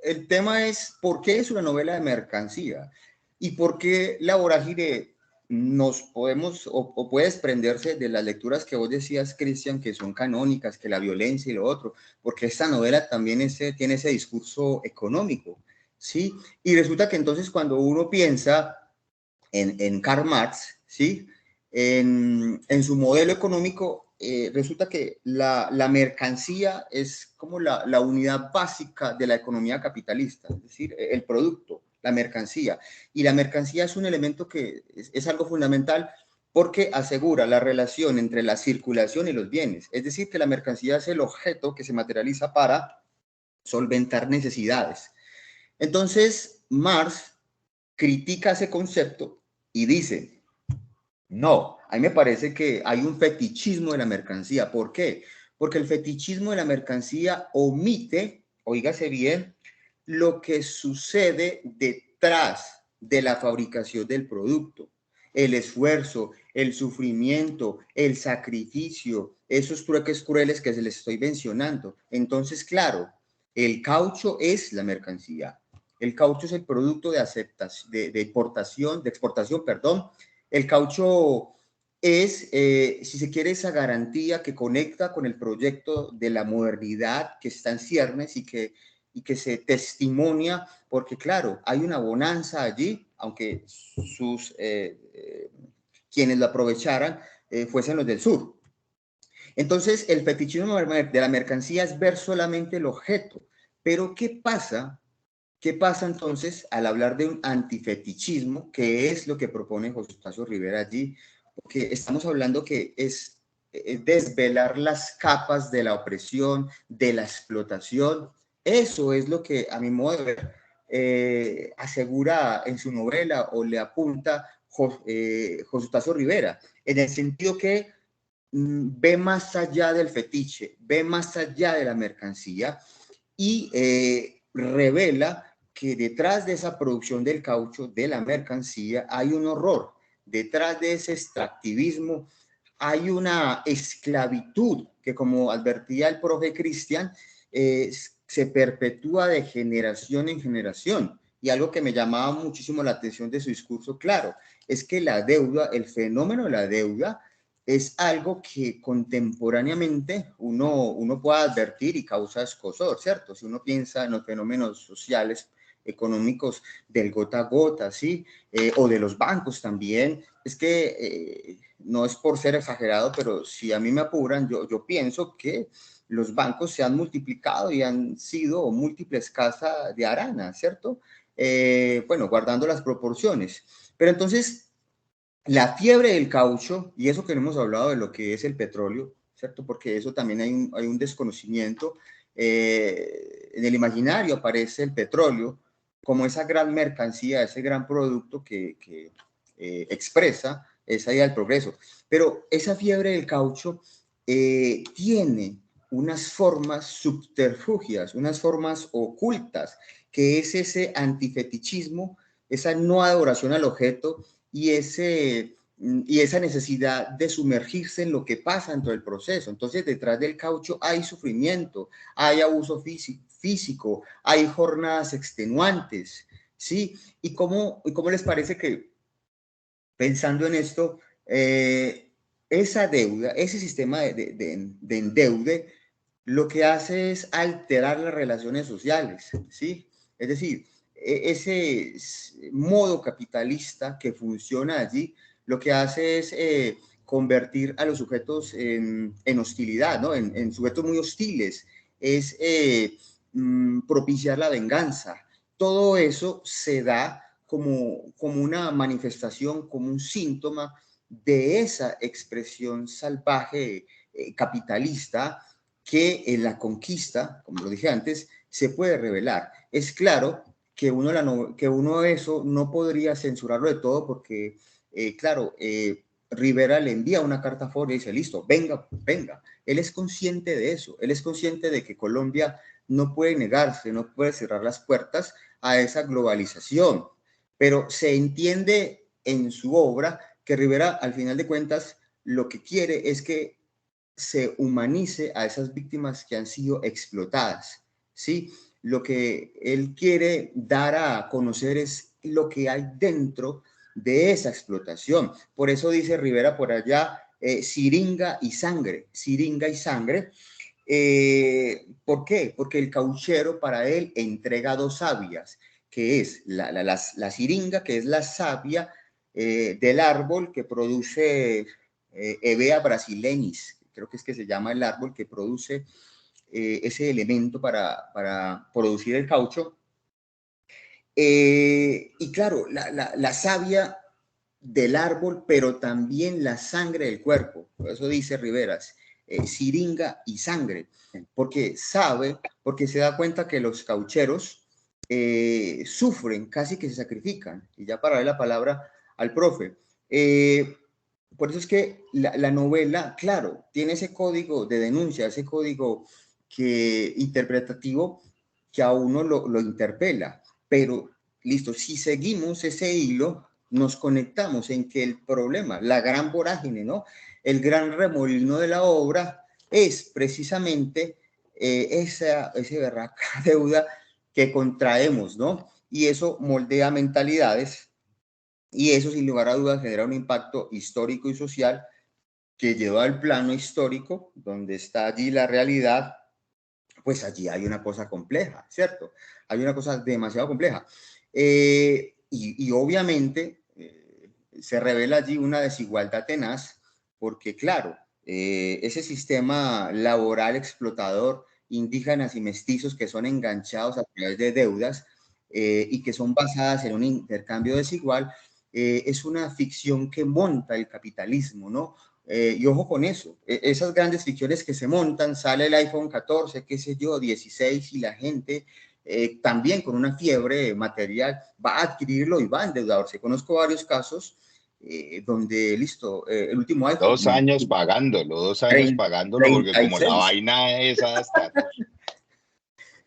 el tema es, ¿por qué es una novela de mercancía? ¿Y por qué la vorágine nos podemos o puede desprenderse de las lecturas que vos decías, Cristian, que son canónicas, que la violencia y lo otro? Porque esta novela también tiene ese discurso económico, ¿sí? Y resulta que entonces cuando uno piensa en Karl Marx, ¿sí? En su modelo económico, resulta que la mercancía es como la unidad básica de la economía capitalista, es decir, el producto, la mercancía. Y la mercancía es un elemento que es algo fundamental porque asegura la relación entre la circulación y los bienes. Es decir, que la mercancía es el objeto que se materializa para solventar necesidades. Entonces, Marx critica ese concepto y dice, no, a mí me parece que hay un fetichismo de la mercancía. ¿Por qué? Porque el fetichismo de la mercancía omite, oígase bien, lo que sucede detrás de la fabricación del producto. El esfuerzo, el sufrimiento, el sacrificio, esos trueques crueles que se les estoy mencionando. Entonces, claro, el caucho es la mercancía. El caucho es el producto de aceptación, de importación, de exportación, perdón. El caucho es, si se quiere, esa garantía que conecta con el proyecto de la modernidad que está en ciernes y que se testimonia, porque claro, hay una bonanza allí, aunque quienes lo aprovecharan fuesen los del sur. Entonces, el fetichismo de la mercancía es ver solamente el objeto. Pero, ¿qué pasa ¿Qué pasa entonces al hablar de un antifetichismo? ¿Qué es lo que propone José Eustacio Rivera allí? Porque estamos hablando que es desvelar las capas de la opresión, de la explotación. Eso es lo que, a mi modo de ver, asegura en su novela o le apunta José Eustacio Rivera, en el sentido que ve más allá del fetiche, ve más allá de la mercancía y revela que detrás de esa producción del caucho, de la mercancía, hay un horror. Detrás de ese extractivismo hay una esclavitud que, como advertía el profe Cristian, se perpetúa de generación en generación. Y algo que me llamaba muchísimo la atención de su discurso, claro, es que la deuda, el fenómeno de la deuda, es algo que contemporáneamente uno puede advertir y causa escozor, ¿cierto? Si uno piensa en los fenómenos sociales, económicos del gota a gota, ¿sí? O de los bancos también, es que no es por ser exagerado, pero si a mí me apuran, yo pienso que los bancos se han multiplicado y han sido múltiples casas de arana, ¿cierto? Bueno, guardando las proporciones. Pero entonces, la fiebre del caucho, y eso que no hemos hablado de lo que es el petróleo, ¿cierto? Porque eso también hay un desconocimiento. En el imaginario aparece el petróleo como esa gran mercancía, ese gran producto que expresa esa idea del progreso. Pero esa fiebre del caucho tiene unas formas subterfugias, unas formas ocultas, que es ese antifetichismo, esa no adoración al objeto, y esa necesidad de sumergirse en lo que pasa dentro del proceso. Entonces, detrás del caucho hay sufrimiento, hay abuso físico, hay jornadas extenuantes, ¿sí? ¿Y cómo les parece que, pensando en esto, esa deuda, ese sistema de endeude, lo que hace es alterar las relaciones sociales, ¿sí? Es decir, ese modo capitalista que funciona allí, lo que hace es convertir a los sujetos en hostilidad, ¿no? En sujetos muy hostiles, es propiciar la venganza. Todo eso se da como una manifestación, como un síntoma de esa expresión salvaje capitalista que en la conquista, como lo dije antes, se puede revelar. Es claro que uno eso no podría censurarlo de todo porque, claro, Rivera le envía una carta a Ford y dice, listo, venga, venga. Él es consciente de eso, él es consciente de que Colombia no puede negarse, no puede cerrar las puertas a esa globalización, pero se entiende en su obra que Rivera, al final de cuentas, lo que quiere es que se humanice a esas víctimas que han sido explotadas, ¿sí? Lo que él quiere dar a conocer es lo que hay dentro de esa explotación. Por eso dice Rivera por allá, siringa y sangre, siringa y sangre. ¿Por qué? Porque el cauchero para él entrega dos sabias, que es la siringa, que es la savia del árbol que produce Hevea brasilenis, creo que es que se llama el árbol que produce ese elemento para producir el caucho. Y claro, la savia del árbol, pero también la sangre del cuerpo. Por eso dice Riveras, siringa y sangre, porque porque se da cuenta que los caucheros sufren, casi que se sacrifican. Y ya para darle la palabra al profe. Por eso es que la novela, claro, tiene ese código de denuncia, ese código interpretativo que a uno lo interpela. Pero, listo, si seguimos ese hilo, nos conectamos en que el problema, la gran vorágine, ¿no? El gran remolino de la obra es precisamente esa berraca deuda que contraemos, ¿no? Y eso moldea mentalidades y eso sin lugar a dudas genera un impacto histórico y social que lleva al plano histórico, donde está allí la realidad, pues allí hay una cosa compleja, ¿cierto? Hay una cosa demasiado compleja. Y obviamente se revela allí una desigualdad tenaz, porque claro, ese sistema laboral explotador, indígenas y mestizos que son enganchados a través de deudas, y que son basadas en un intercambio desigual, es una ficción que monta el capitalismo, ¿no? Y ojo con eso, esas grandes ficciones que se montan, sale el iPhone 14, qué sé yo, 16, y la gente también con una fiebre material va a adquirirlo y va a endeudarse. Conozco varios casos donde, listo, el último iPhone, 2 años pagándolo, 2 años pagándolo, porque como la 36. vaina es a estatus,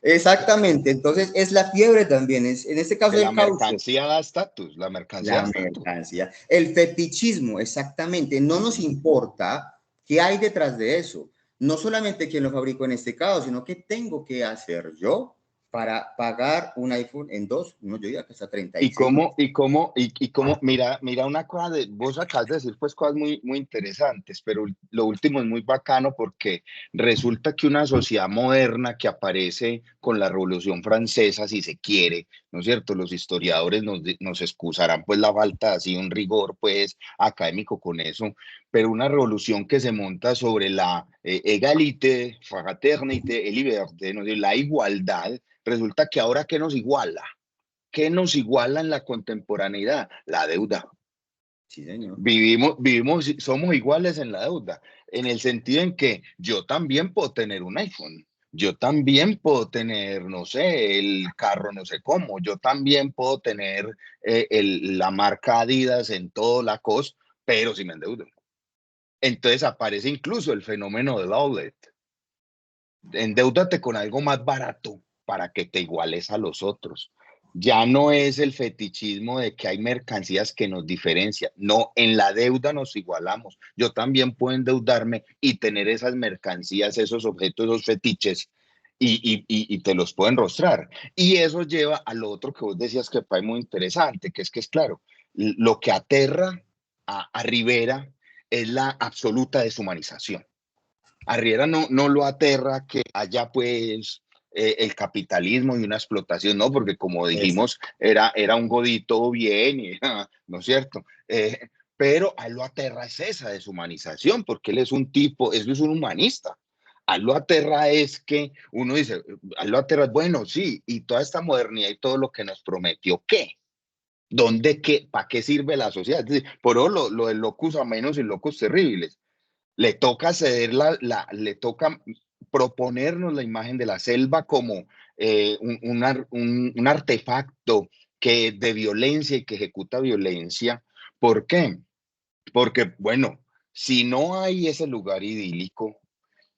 Exactamente, entonces es la fiebre también, es en este caso que la el caucho. mercancía da estatus, la mercancía da La estatus. mercancía. El fetichismo, exactamente. No nos importa qué hay detrás de eso. No solamente quién lo fabricó en este caso, sino qué tengo que hacer yo para pagar un iPhone en dos, no, yo diría que hasta 36. Mira una cosa vos acabas de decir pues cosas muy, muy interesantes, pero lo último es muy bacano porque resulta que una sociedad moderna que aparece con la Revolución Francesa, si se quiere, ¿no es cierto? Los historiadores nos excusarán pues la falta de así un rigor pues académico con eso, pero una revolución que se monta sobre la égalité, fraternité et liberté, ¿no? La igualdad, resulta que ahora ¿qué nos iguala? ¿Qué nos iguala en la contemporaneidad? La deuda. Sí, señor. Somos iguales en la deuda, en el sentido en que yo también puedo tener un iPhone, yo también puedo tener, no sé, el carro no sé cómo, yo también puedo tener la marca Adidas en todo Lacoste, pero si me endeudo. Entonces aparece incluso el fenómeno del outlet. Endeúdate con algo más barato para que te iguales a los otros. Ya no es el fetichismo de que hay mercancías que nos diferencian. No, en la deuda nos igualamos. Yo también puedo endeudarme y tener esas mercancías, esos objetos, esos fetiches, y te los puedo enrostrar. Y eso lleva a lo otro que vos decías que fue muy interesante, que es claro, lo que aterra a Rivera es la absoluta deshumanización. A Riera no lo aterra que haya pues el capitalismo y una explotación, no, porque como dijimos, era un godito bien, y, ¿no es cierto? Pero a él lo aterra es esa deshumanización, porque él es un tipo, eso es un humanista. A él lo aterra es que uno dice, a él lo aterra, bueno, sí, y toda esta modernidad y todo lo que nos prometió, ¿qué? ¿Dónde qué? ¿Para qué sirve la sociedad? Es decir, por eso lo del locus a menos y locos terribles. Le toca ceder le toca proponernos la imagen de la selva como un artefacto de violencia y que ejecuta violencia. ¿Por qué? Porque, bueno, si no hay ese lugar idílico,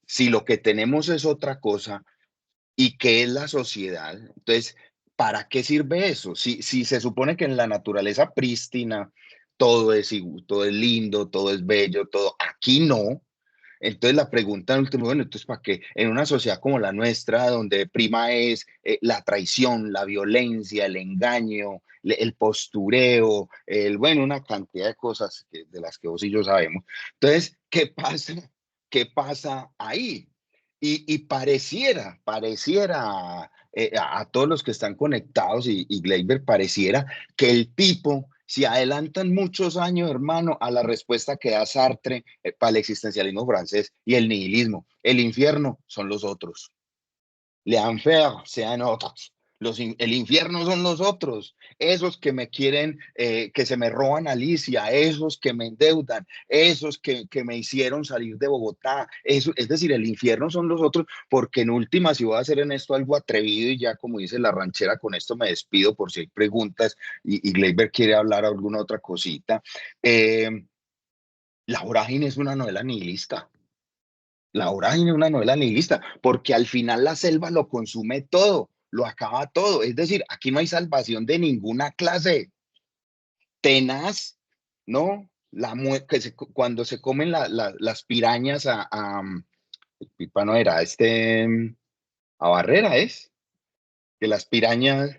si lo que tenemos es otra cosa y que es la sociedad, entonces, ¿para qué sirve eso? Si se supone que en la naturaleza prístina todo es lindo, todo es bello, todo, aquí no. Entonces la pregunta en último, bueno, entonces ¿para qué? En una sociedad como la nuestra, donde prima es la traición, la violencia, el engaño, el postureo, bueno, una cantidad de cosas de las que vos y yo sabemos. Entonces, ¿qué pasa? ¿Qué pasa ahí? Y pareciera a todos los que están conectados y Gleiber, pareciera que el tipo se adelantan muchos años, hermano, a la respuesta que da Sartre para el existencialismo francés y el nihilismo. El infierno son los otros. L'enfer sean otros. El infierno son los otros, esos que me quieren, que se me roban Alicia, esos que me endeudan, esos que me hicieron salir de Bogotá. Eso, es decir, el infierno son los otros, porque en última, si voy a hacer en esto algo atrevido y ya como dice la ranchera, con esto me despido por si hay preguntas y Gleiber quiere hablar alguna otra cosita. La vorágine es una novela nihilista. La vorágine es una novela nihilista, porque al final la selva lo consume todo, lo acaba todo. Es decir, aquí no hay salvación de ninguna clase. Tenaz, ¿no? Cuando se comen las pirañas Pipa no era, a Barrera es, que las pirañas,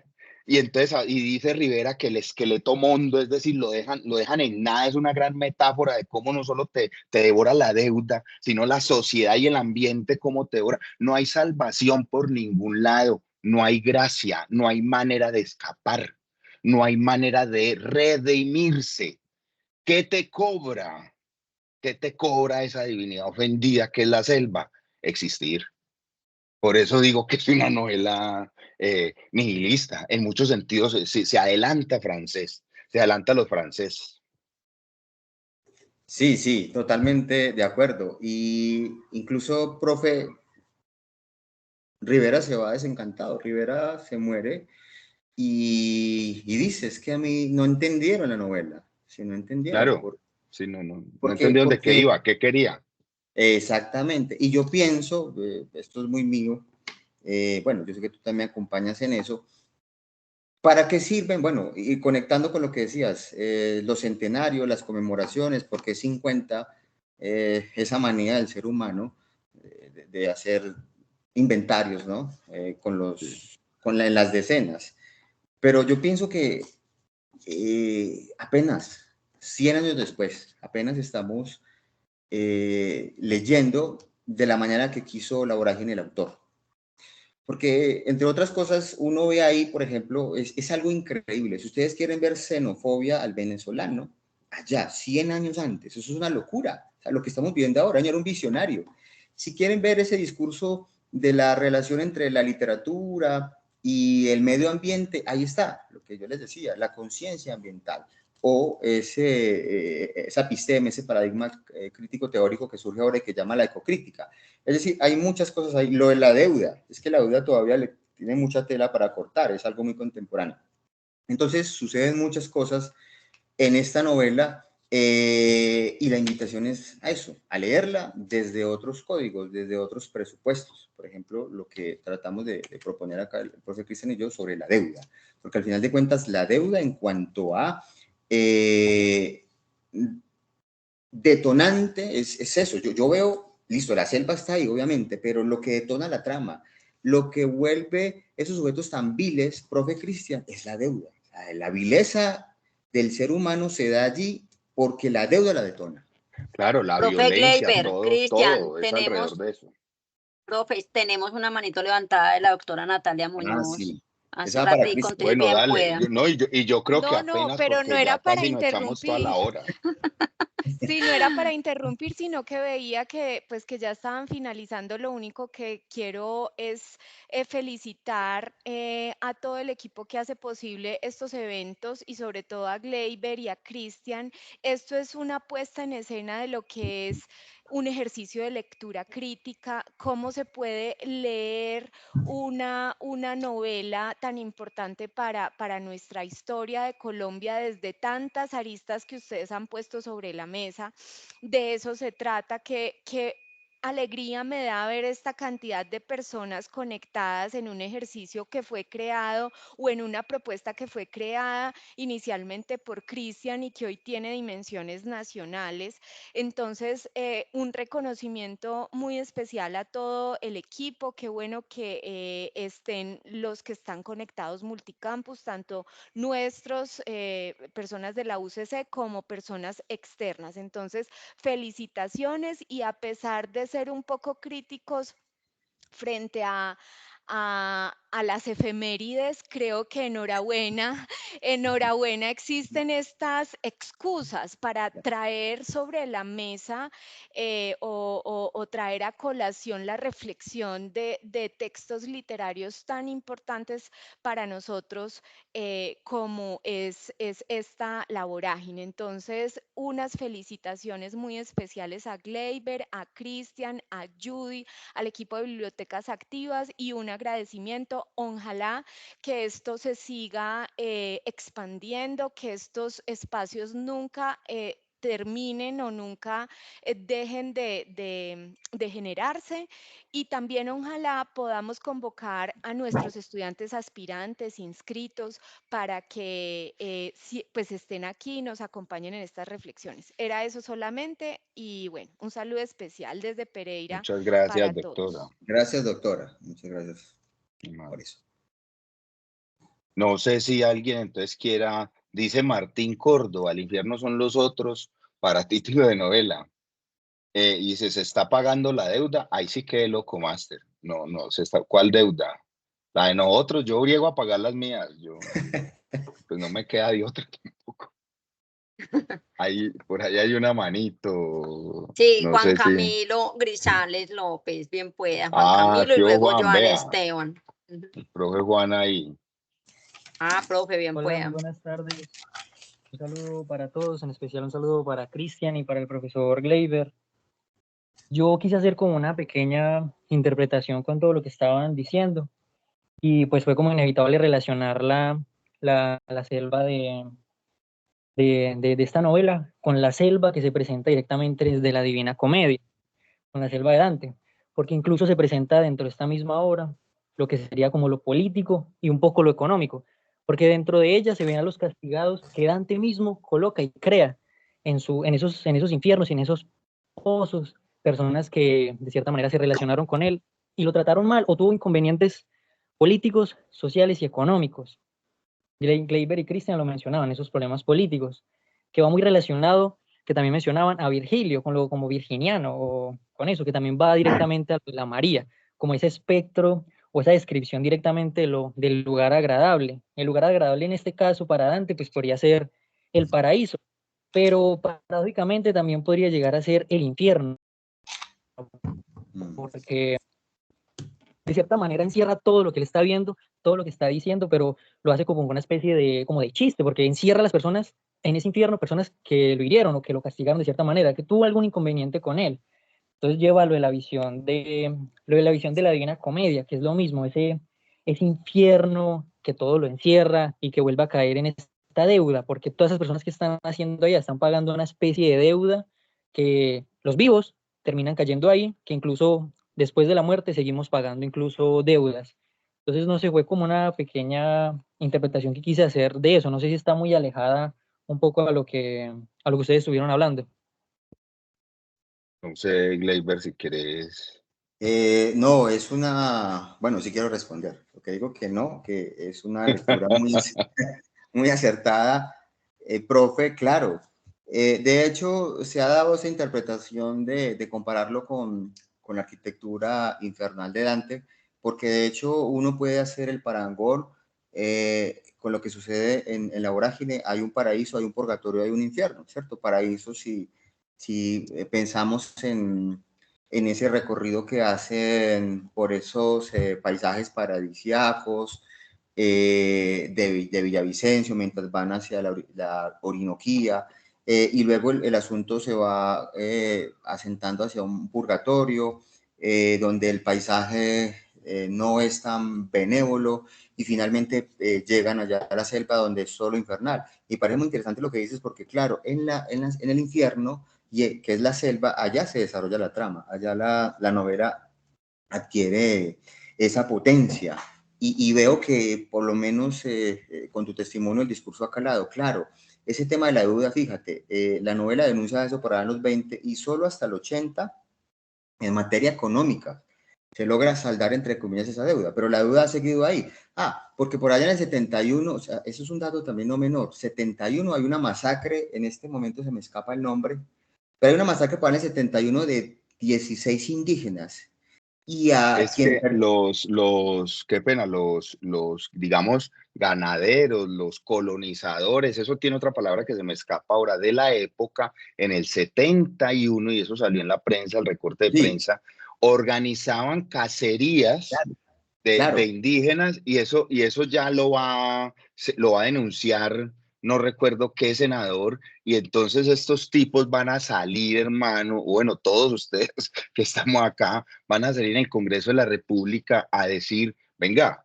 y entonces y dice Rivera que el esqueleto mondo, es decir, lo dejan en nada, es una gran metáfora de cómo no solo te devora la deuda, sino la sociedad y el ambiente, cómo te devora. No hay salvación por ningún lado, no hay gracia, no hay manera de escapar, no hay manera de redimirse. ¿Qué te cobra? ¿Qué te cobra esa divinidad ofendida que es la selva? Existir. Por eso digo que es una novela nihilista. En muchos sentidos se adelanta a francés, se adelanta a los franceses. Sí, sí, totalmente de acuerdo. Y incluso, profe, Rivera se va desencantado, Rivera se muere y dice, es que a mí no entendieron la novela, si no entendieron, Claro, sí, no porque, entendí dónde qué iba, qué quería. exactamente, y yo pienso, esto es muy mío, bueno, yo sé que tú también me acompañas en eso. ¿Para qué sirven? Bueno, y conectando con lo que decías, los centenarios, las conmemoraciones, porque 50, esa manía del ser humano de hacer inventarios, ¿no? Sí. En las decenas. Pero yo pienso que apenas 100 años después, apenas estamos leyendo de la manera que quiso la vorágine el autor. Porque, entre otras cosas, uno ve ahí, por ejemplo, es algo increíble. Si ustedes quieren ver xenofobia al venezolano, allá, 100 años antes, eso es una locura. O sea, lo que estamos viendo ahora, era un visionario. Si quieren ver ese discurso de la relación entre la literatura y el medio ambiente, ahí está, lo que yo les decía, la conciencia ambiental o esa episteme, ese paradigma crítico teórico que surge ahora y que llama la ecocrítica. Es decir, hay muchas cosas ahí. Lo de la deuda, es que la deuda todavía le tiene mucha tela para cortar, es algo muy contemporáneo. Entonces, suceden muchas cosas en esta novela y la invitación es a eso, a leerla desde otros códigos, desde otros presupuestos. Por ejemplo, lo que tratamos de proponer acá el profe Cristian y yo sobre la deuda, porque al final de cuentas la deuda en cuanto a detonante es eso. Yo veo, listo, la selva está ahí, obviamente, pero lo que detona la trama, lo que vuelve esos sujetos tan viles, profe Cristian, es la deuda. O sea, la vileza del ser humano se da allí porque la deuda la detona. Claro, la Profe violencia, Gleyber, Cristian, todo es alrededor de eso. tenemos una manito levantada de la doctora Natalia Ah, Muñoz. sí. Hace Esa va para ratico, Cristian. entonces Bueno, bien dale. pueda. No, y yo creo que No, no, apenas pero no porque era ya para casi nos echamos toda la interrumpir. hora. Sí, no era para interrumpir, sino que veía que, pues, que ya estaban finalizando. Lo único que quiero es felicitar a todo el equipo que hace posible estos eventos y sobre todo a Gleyber y a Cristian. Esto es una puesta en escena de lo que es un ejercicio de lectura crítica, cómo se puede leer una novela tan importante para nuestra historia de Colombia desde tantas aristas que ustedes han puesto sobre la mesa. De eso se trata, que alegría me da ver esta cantidad de personas conectadas en un ejercicio que fue creado o en una propuesta que fue creada inicialmente por Cristian y que hoy tiene dimensiones nacionales. Entonces, un reconocimiento muy especial a todo el equipo. Qué bueno que estén los que están conectados multicampus, tanto nuestros, personas de la UCC, como personas externas. Entonces, felicitaciones y a pesar de ser un poco críticos frente a las efemérides, creo que enhorabuena, enhorabuena, existen estas excusas para traer sobre la mesa o traer a colación la reflexión de textos literarios tan importantes para nosotros como es esta la vorágine. Entonces, unas felicitaciones muy especiales a Gleyber, a Cristian, a Judy, al equipo de bibliotecas activas y un agradecimiento. Ojalá que esto se siga expandiendo, que estos espacios nunca terminen o nunca dejen de generarse y también ojalá podamos convocar a nuestros estudiantes aspirantes, inscritos, para que pues estén aquí y nos acompañen en estas reflexiones. Era eso solamente y bueno, un saludo especial desde Pereira Muchas gracias, para doctora. todos. Gracias, doctora. Muchas gracias por eso. No sé si alguien entonces quiera, dice Martín Córdoba, el infierno son los otros, para título de novela. Y dice, se está pagando la deuda, ahí sí que loco, máster. No, ¿cuál deuda? La de nosotros, yo briego a pagar las mías, yo, pues no me queda de otra tampoco. Por ahí hay una manito, Sí, no Juan sé si... Camilo Grisales López, bien pueda, Juan Ah, Camilo y qué hubo, luego Juan, Joan vea, Esteban. Ujú. el profe Juan ahí. Ah, profe, bien Hola, muy pueda. buenas tardes. Un saludo para todos, en especial un saludo para Cristian y para el profesor Gleiber. Yo quise hacer como una pequeña interpretación con todo lo que estaban diciendo y pues fue como inevitable relacionar la selva de esta novela con la selva que se presenta directamente desde la Divina Comedia, con la selva de Dante, porque incluso se presenta dentro de esta misma obra lo que sería como lo político y un poco lo económico, porque dentro de ella se ven a los castigados que Dante mismo coloca y crea en esos infiernos y en esos pozos, personas que de cierta manera se relacionaron con él y lo trataron mal o tuvo inconvenientes políticos, sociales y económicos. Gleiber y Christian lo mencionaban, esos problemas políticos, que va muy relacionado, que también mencionaban a Virgilio, con lo como virginiano, o con eso, que también va directamente a la María, como ese espectro o esa descripción directamente del lugar agradable. El lugar agradable en este caso para Dante, pues podría ser el paraíso, pero paradójicamente también podría llegar a ser el infierno, Mm. porque de cierta manera encierra todo lo que él está viendo, todo lo que está diciendo, pero lo hace como una especie de, como de chiste, porque encierra a las personas en ese infierno, personas que lo hirieron o que lo castigaron de cierta manera, que tuvo algún inconveniente con él. Entonces lleva lo de la visión de la Divina Comedia, que es lo mismo, ese infierno que todo lo encierra y que vuelve a caer en esta deuda, porque todas esas personas que están haciendo allá están pagando una especie de deuda que los vivos terminan cayendo ahí, que incluso después de la muerte seguimos pagando incluso deudas. Entonces, no sé, fue como una pequeña interpretación que quise hacer de eso. No sé si está muy alejada un poco a lo que ustedes estuvieron hablando. No sé, Gleiber, si quieres... No, es una, bueno, sí quiero responder. Lo que digo que no, que es una lectura muy, muy acertada. Profe, claro. De hecho, se ha dado esa interpretación de compararlo con la arquitectura infernal de Dante, porque de hecho uno puede hacer el parangón con lo que sucede en la vorágine. Hay un paraíso, hay un purgatorio, hay un infierno, ¿cierto? Paraíso, si pensamos en ese recorrido que hacen por esos paisajes paradisíacos, de Villavicencio, mientras van hacia la Orinoquía, y luego el asunto se va asentando hacia un purgatorio, donde el paisaje no es tan benévolo, y finalmente llegan allá a la selva donde es solo infernal. Y parece muy interesante lo que dices, porque claro, en el infierno, que es la selva, allá se desarrolla la trama, allá la novela adquiere esa potencia. Y veo que por lo menos con tu testimonio el discurso ha calado. Claro, ese tema de la deuda, fíjate, la novela denuncia eso por ahí en los 20 y solo hasta el 80 en materia económica se logra saldar entre comillas esa deuda, pero la deuda ha seguido ahí. Porque por allá en el 71, o sea, eso es un dato también no menor, 71 hay una masacre, en este momento se me escapa el nombre, pero hay una masacre para el 71 de 16 indígenas. Y a Es quien... que qué pena, digamos, ganaderos, los colonizadores, eso tiene otra palabra que se me escapa ahora, de la época, en el 71, y eso salió en la prensa, el recorte de Sí, prensa, organizaban cacerías de claro. indígenas y eso ya lo va a denunciar, no recuerdo qué senador, y entonces estos tipos van a salir, hermano, bueno, todos ustedes que estamos acá, van a salir en el Congreso de la República a decir, venga,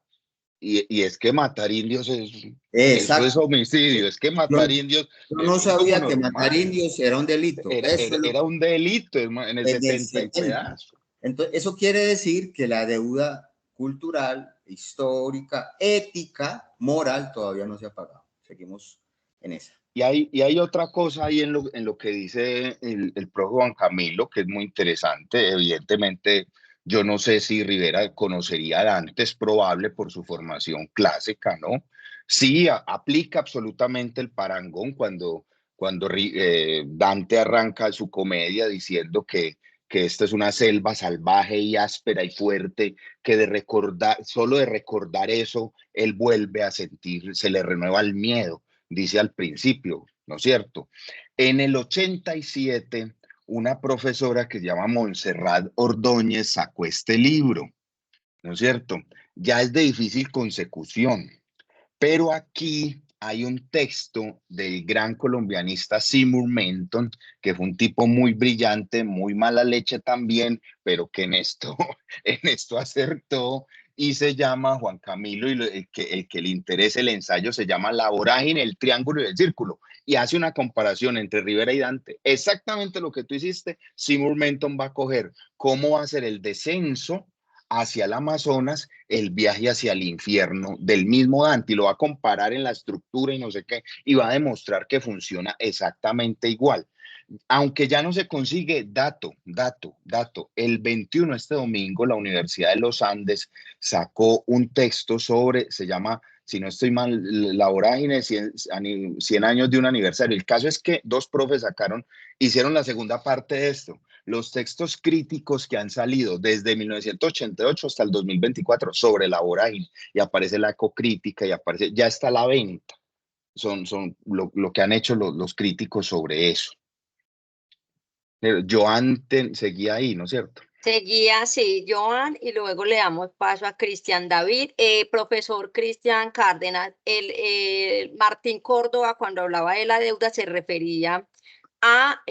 y es que matar indios eso es Exacto. homicidio, es que Yo, matar indios yo no eso es como sabía que matar normal, indios era un delito. Eso es lo era un delito en el en el 70 y 70. pedazo. Entonces, eso quiere decir que la deuda cultural, histórica, ética, moral todavía no se ha pagado. Seguimos en esa. Y hay otra cosa ahí en lo que dice el profe Juan Camilo, que es muy interesante. Evidentemente, yo no sé si Rivera conocería a Dante, es probable por su formación clásica, ¿no? Sí, aplica absolutamente el parangón cuando Dante arranca su comedia diciendo que esta es una selva salvaje y áspera y fuerte, que solo de recordar eso, él vuelve a sentir, se le renueva el miedo, dice al principio. ¿no es cierto? En el 87, una profesora que se llama Montserrat Ordóñez sacó este libro, ¿no es cierto? Ya es de difícil consecución, pero aquí hay un texto del gran colombianista Seymour Menton, que fue un tipo muy brillante, muy mala leche también, pero que en esto, en esto acertó, y se llama Juan Camilo, y el que le interese el ensayo se llama La vorágine, el triángulo y el círculo, y hace una comparación entre Rivera y Dante. Exactamente lo que tú hiciste, Seymour Menton va a coger cómo va a ser el descenso hacia el Amazonas, el viaje hacia el infierno del mismo Dante, y lo va a comparar en la estructura y no sé qué, y va a demostrar que funciona exactamente igual. Aunque ya no se consigue, dato, el 21, este domingo, la Universidad de los Andes sacó un texto sobre, se llama, si no estoy mal, La vorágine, 100 años de un aniversario. El caso es que dos profes hicieron la segunda parte de esto. Los textos críticos que han salido desde 1988 hasta el 2024 sobre la vorágine, y aparece la ecocrítica y aparece, ya está a la venta. Son lo que han hecho los críticos sobre eso. Joan seguía ahí, ¿no es cierto? Seguía, sí, Joan, y luego le damos paso a Cristian David. Profesor Cristian Cárdenas, Martín Córdoba, cuando hablaba de la deuda, se refería a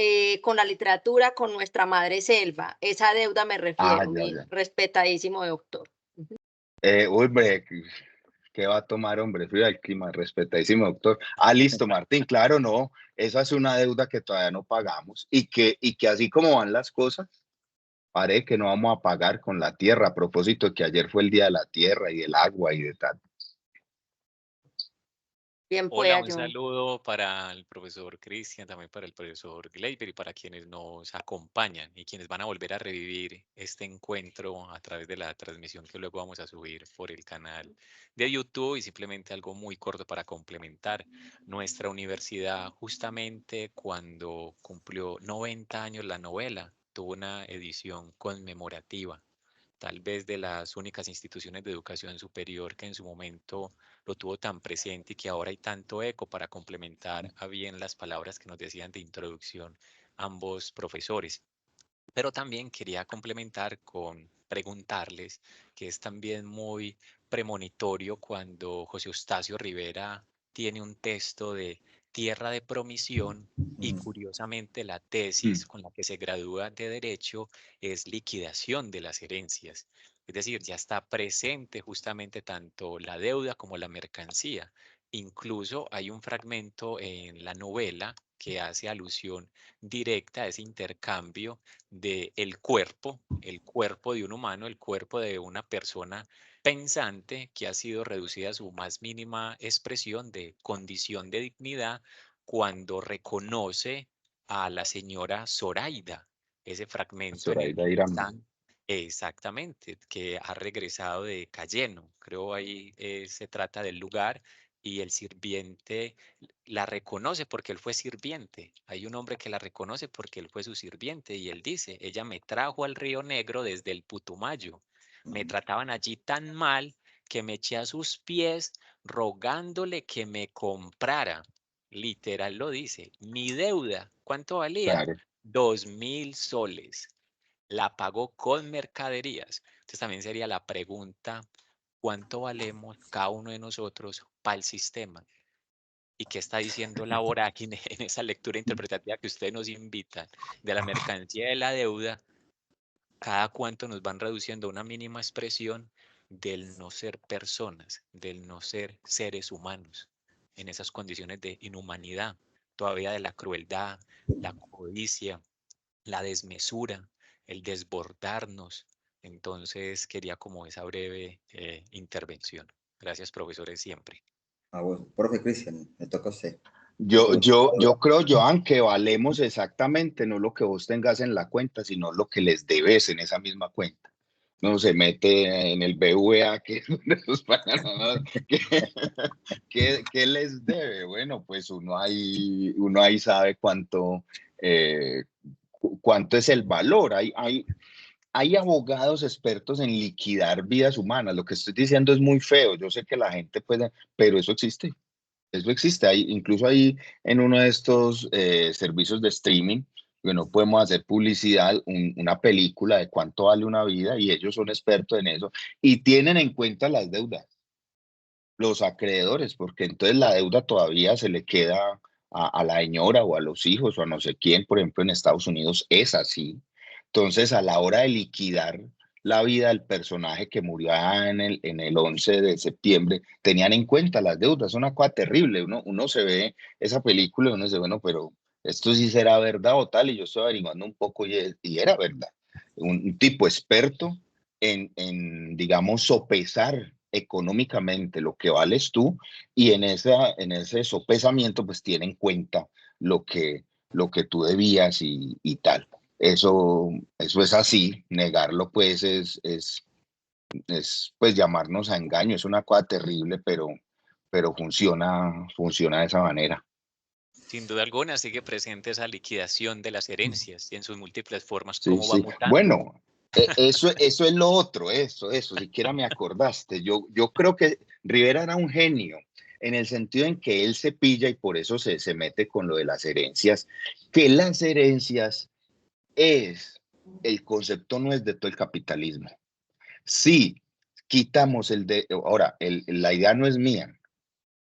con la literatura, con nuestra madre selva. Esa deuda me refiero, mi respetadísimo doctor. Hombre, ¿qué va a tomar, hombre? Frío del clima, respetadísimo doctor. Listo, Martín, claro, no. Esa es una deuda que todavía no pagamos y que así como van las cosas, parece que no vamos a pagar con la tierra, a propósito de que ayer fue el Día de la Tierra y del Agua y de tal. Bien, Hola, pues, un saludo para el profesor Cristian, también para el profesor Gleyber y para quienes nos acompañan y quienes van a volver a revivir este encuentro a través de la transmisión que luego vamos a subir por el canal de YouTube. Y simplemente algo muy corto para complementar. Nuestra universidad, justamente cuando cumplió 90 años la novela, tuvo una edición conmemorativa, tal vez de las únicas instituciones de educación superior que en su momento lo tuvo tan presente y que ahora hay tanto eco, para complementar a bien las palabras que nos decían de introducción ambos profesores. Pero también quería complementar con preguntarles, que es también muy premonitorio cuando José Eustacio Rivera tiene un texto de Tierra de Promisión, y curiosamente la tesis con la que se gradúa de Derecho es liquidación de las herencias. Es decir, ya está presente justamente tanto la deuda como la mercancía. Incluso hay un fragmento en la novela que hace alusión directa a ese intercambio de el cuerpo de un humano, el cuerpo de una persona pensante que ha sido reducida a su más mínima expresión de condición de dignidad, cuando reconoce a la señora Zoraida, ese fragmento en el Zoraida que Irán. están, exactamente, que ha regresado de Cayeno. Creo ahí se trata del lugar, y el sirviente la reconoce porque él fue sirviente. Hay un hombre que la reconoce porque él fue su sirviente, y él dice: ella me trajo al Río Negro desde el Putumayo. Me trataban allí tan mal que me eché a sus pies rogándole que me comprara. Literal lo dice. Mi deuda, ¿cuánto valía? Claro. 2.000 soles. La pagó con mercaderías. Entonces también sería la pregunta: ¿cuánto valemos cada uno de nosotros para el sistema? ¿Y qué está diciendo la vorágine en esa lectura interpretativa que ustedes nos invitan de la mercancía de la deuda? Cada cuánto nos van reduciendo a una mínima expresión del no ser personas, del no ser seres humanos, en esas condiciones de inhumanidad, todavía de la crueldad, la codicia, la desmesura, el desbordarnos. Entonces quería como esa breve intervención. Gracias, profesores, siempre. A vos, profe Cristian, me toca a usted. Yo creo, Joan, que valemos exactamente no lo que vos tengas en la cuenta, sino lo que les debes en esa misma cuenta. No se mete en el BVA que nos pagan nada. ¿Qué les debe? Bueno, pues uno ahí sabe cuánto es el valor. Hay abogados expertos en liquidar vidas humanas. Lo que estoy diciendo es muy feo. Yo sé que la gente puede, pero eso existe. Eso existe, incluso ahí en uno de estos servicios de streaming, bueno, podemos hacer publicidad, una película de cuánto vale una vida y ellos son expertos en eso y tienen en cuenta las deudas, los acreedores, porque entonces la deuda todavía se le queda a la señora o a los hijos o a no sé quién, por ejemplo en Estados Unidos es así. Entonces a la hora de liquidar la vida del personaje que murió en el 11 de septiembre, tenían en cuenta las deudas, es una cosa terrible, uno se ve esa película y uno dice, bueno, pero esto sí será verdad o tal, y yo estoy averiguando un poco y era verdad. Un tipo experto digamos, sopesar económicamente lo que vales tú y en ese sopesamiento pues tiene en cuenta lo que tú debías y tal. Eso es así, negarlo pues es pues llamarnos a engaño, es una cosa terrible, pero funciona de esa manera. Sin duda alguna sigue presente esa liquidación de las herencias y en sus múltiples formas, Sí, cómo va sí. mutando. Bueno, eso es lo otro, siquiera me acordaste. Yo creo que Rivera era un genio en el sentido en que él se pilla y por eso se mete con lo de las herencias, que las herencias el concepto no es de todo el capitalismo. Sí, quitamos ahora, la idea no es mía,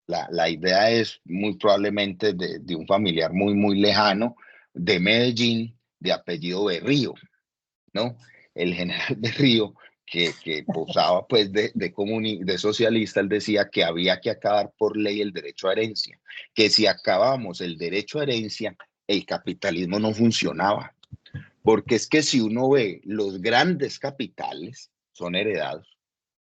la idea es muy probablemente de un familiar muy, muy lejano de Medellín, de apellido Berrío, ¿no? El general Berrío, que posaba pues de socialista, él decía que había que acabar por ley el derecho a herencia, que si acabamos el derecho a herencia, el capitalismo no funcionaba. Porque es que si uno ve los grandes capitales, son heredados,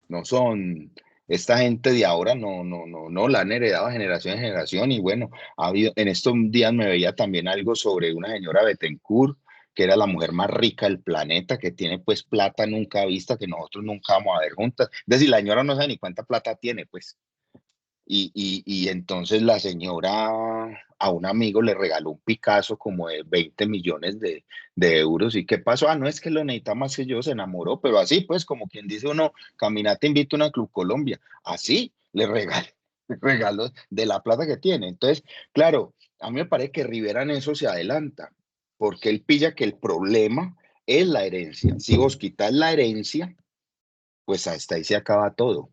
no son, esta gente de ahora no la han heredado generación en generación y bueno, en estos días me veía también algo sobre una señora Bettencourt, que era la mujer más rica del planeta, que tiene pues plata nunca vista, que nosotros nunca vamos a ver juntas, es decir, la señora no sabe ni cuánta plata tiene pues, y entonces la señora a un amigo le regaló un Picasso como de 20 millones de euros. ¿Y qué pasó? Ah, no, es que lo necesita más que yo, se enamoró, pero así pues, como quien dice uno, camina, te invito a una Club Colombia. Así le regaló, regalos de la plata que tiene. Entonces, claro, a mí me parece que Rivera en eso se adelanta, porque él pilla que el problema es la herencia. Si vos quitas la herencia, pues hasta ahí se acaba todo,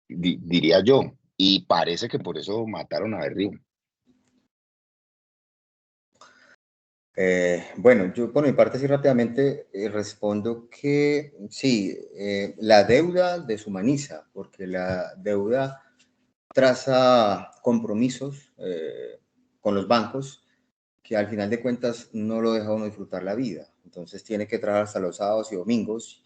diría yo. Y parece que por eso mataron a Berrío. Bueno, yo por mi parte sí rápidamente respondo que sí, la deuda deshumaniza, porque la deuda traza compromisos con los bancos que al final de cuentas no lo deja uno disfrutar la vida. Entonces tiene que trabajar hasta los sábados y domingos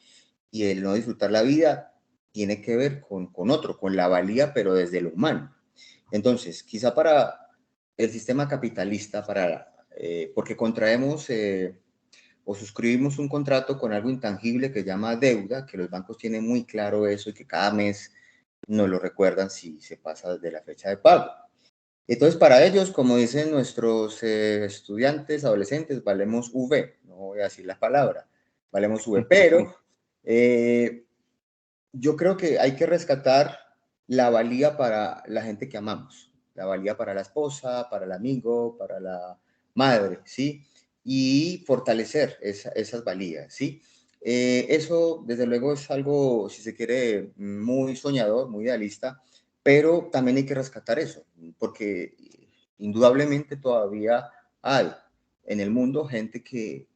y el no disfrutar la vida tiene que ver con otro, con la valía, pero desde lo humano. Entonces, quizá para el sistema capitalista, porque contraemos o suscribimos un contrato con algo intangible que llama deuda, que los bancos tienen muy claro eso y que cada mes nos lo recuerdan si se pasa de la fecha de pago. Entonces, para ellos, como dicen nuestros estudiantes, adolescentes, valemos V, no voy a decir la palabra, valemos V, pero yo creo que hay que rescatar la valía para la gente que amamos, la valía para la esposa, para el amigo, para la madre, ¿sí? Y fortalecer esas valías, ¿sí? Eso, desde luego, es algo, si se quiere, muy soñador, muy idealista, pero también hay que rescatar eso, porque indudablemente todavía hay en el mundo gente que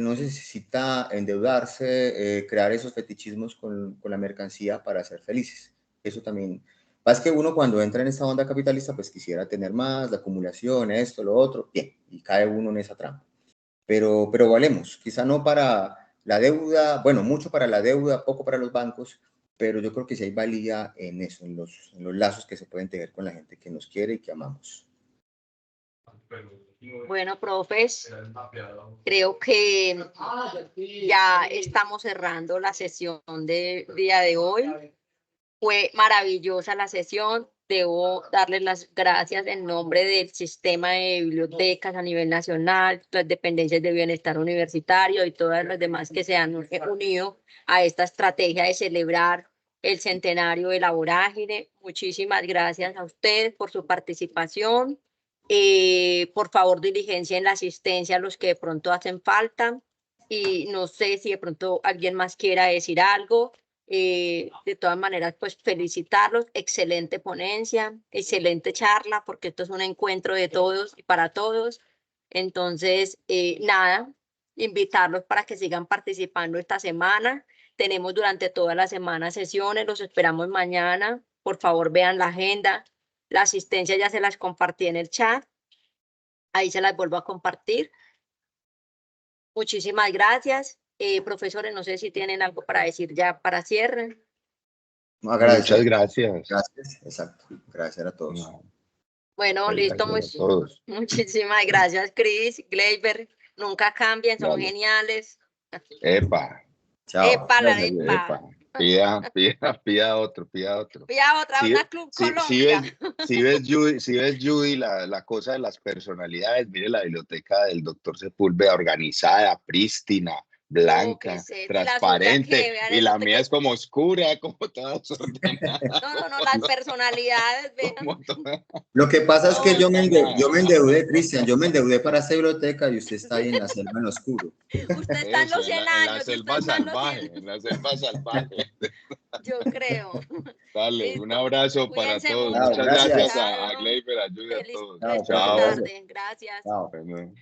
no necesita endeudarse, crear esos fetichismos con la mercancía para ser felices. Eso también, pasa que uno cuando entra en esta onda capitalista, pues quisiera tener más, la acumulación, esto, lo otro, bien, y cae uno en esa trampa. Pero valemos, quizá no para la deuda, bueno, mucho para la deuda, poco para los bancos, pero yo creo que sí hay valía en eso, en los lazos que se pueden tener con la gente que nos quiere y que amamos. Bueno, profes, creo que ya estamos cerrando la sesión del día de hoy. Fue maravillosa la sesión. Debo darles las gracias en nombre del sistema de bibliotecas a nivel nacional, las dependencias de bienestar universitario y todas las demás que se han unido a esta estrategia de celebrar el centenario de la Vorágine. Muchísimas gracias a ustedes por su participación. Por favor, diligencia en la asistencia a los que de pronto hacen falta. Y no sé si de pronto alguien más quiera decir algo. De todas maneras, pues felicitarlos. Excelente ponencia, excelente charla, porque esto es un encuentro de todos y para todos. Entonces, nada, invitarlos para que sigan participando esta semana. Tenemos durante toda la semana sesiones, los esperamos mañana. Por favor, vean la agenda. La asistencia ya se las compartí en el chat. Ahí se las vuelvo a compartir. Muchísimas gracias. Profesores, no sé si tienen algo para decir ya para cierre. No, gracias. Muchas gracias. Gracias, exacto. Gracias a todos. No, Bueno, listo. gracias a todos. Muchísimas gracias, Chris, Gleyber. Nunca cambien, son Dale. geniales. Epa, Chao. Epa, la Gracias. epa. pida otro. Pida otra, una Club Colombia. Si ves, Judy, la cosa de las personalidades, mire la biblioteca del doctor Sepúlveda, organizada, prístina, blanca, No, ¿y transparente, vean, y eso la te mía que- es como oscura, como toda desordenada. No, las personalidades, vean. como toda- Lo que pasa es que yo me No. endeudé, Cristian, yo me endeudé para esa biblioteca y usted está ahí en la selva en lo oscuro. Usted está en los 100 en la años. selva usted está en los 100. salvaje, en la selva salvaje. Yo creo. Dale, Listo. un abrazo para Cuídense todos. mucho. Muchas Gracias. gracias a Chao. Gleyber, ayuda a Feliz todos. resto de Chao. tarde. Gracias. Chao. Bueno.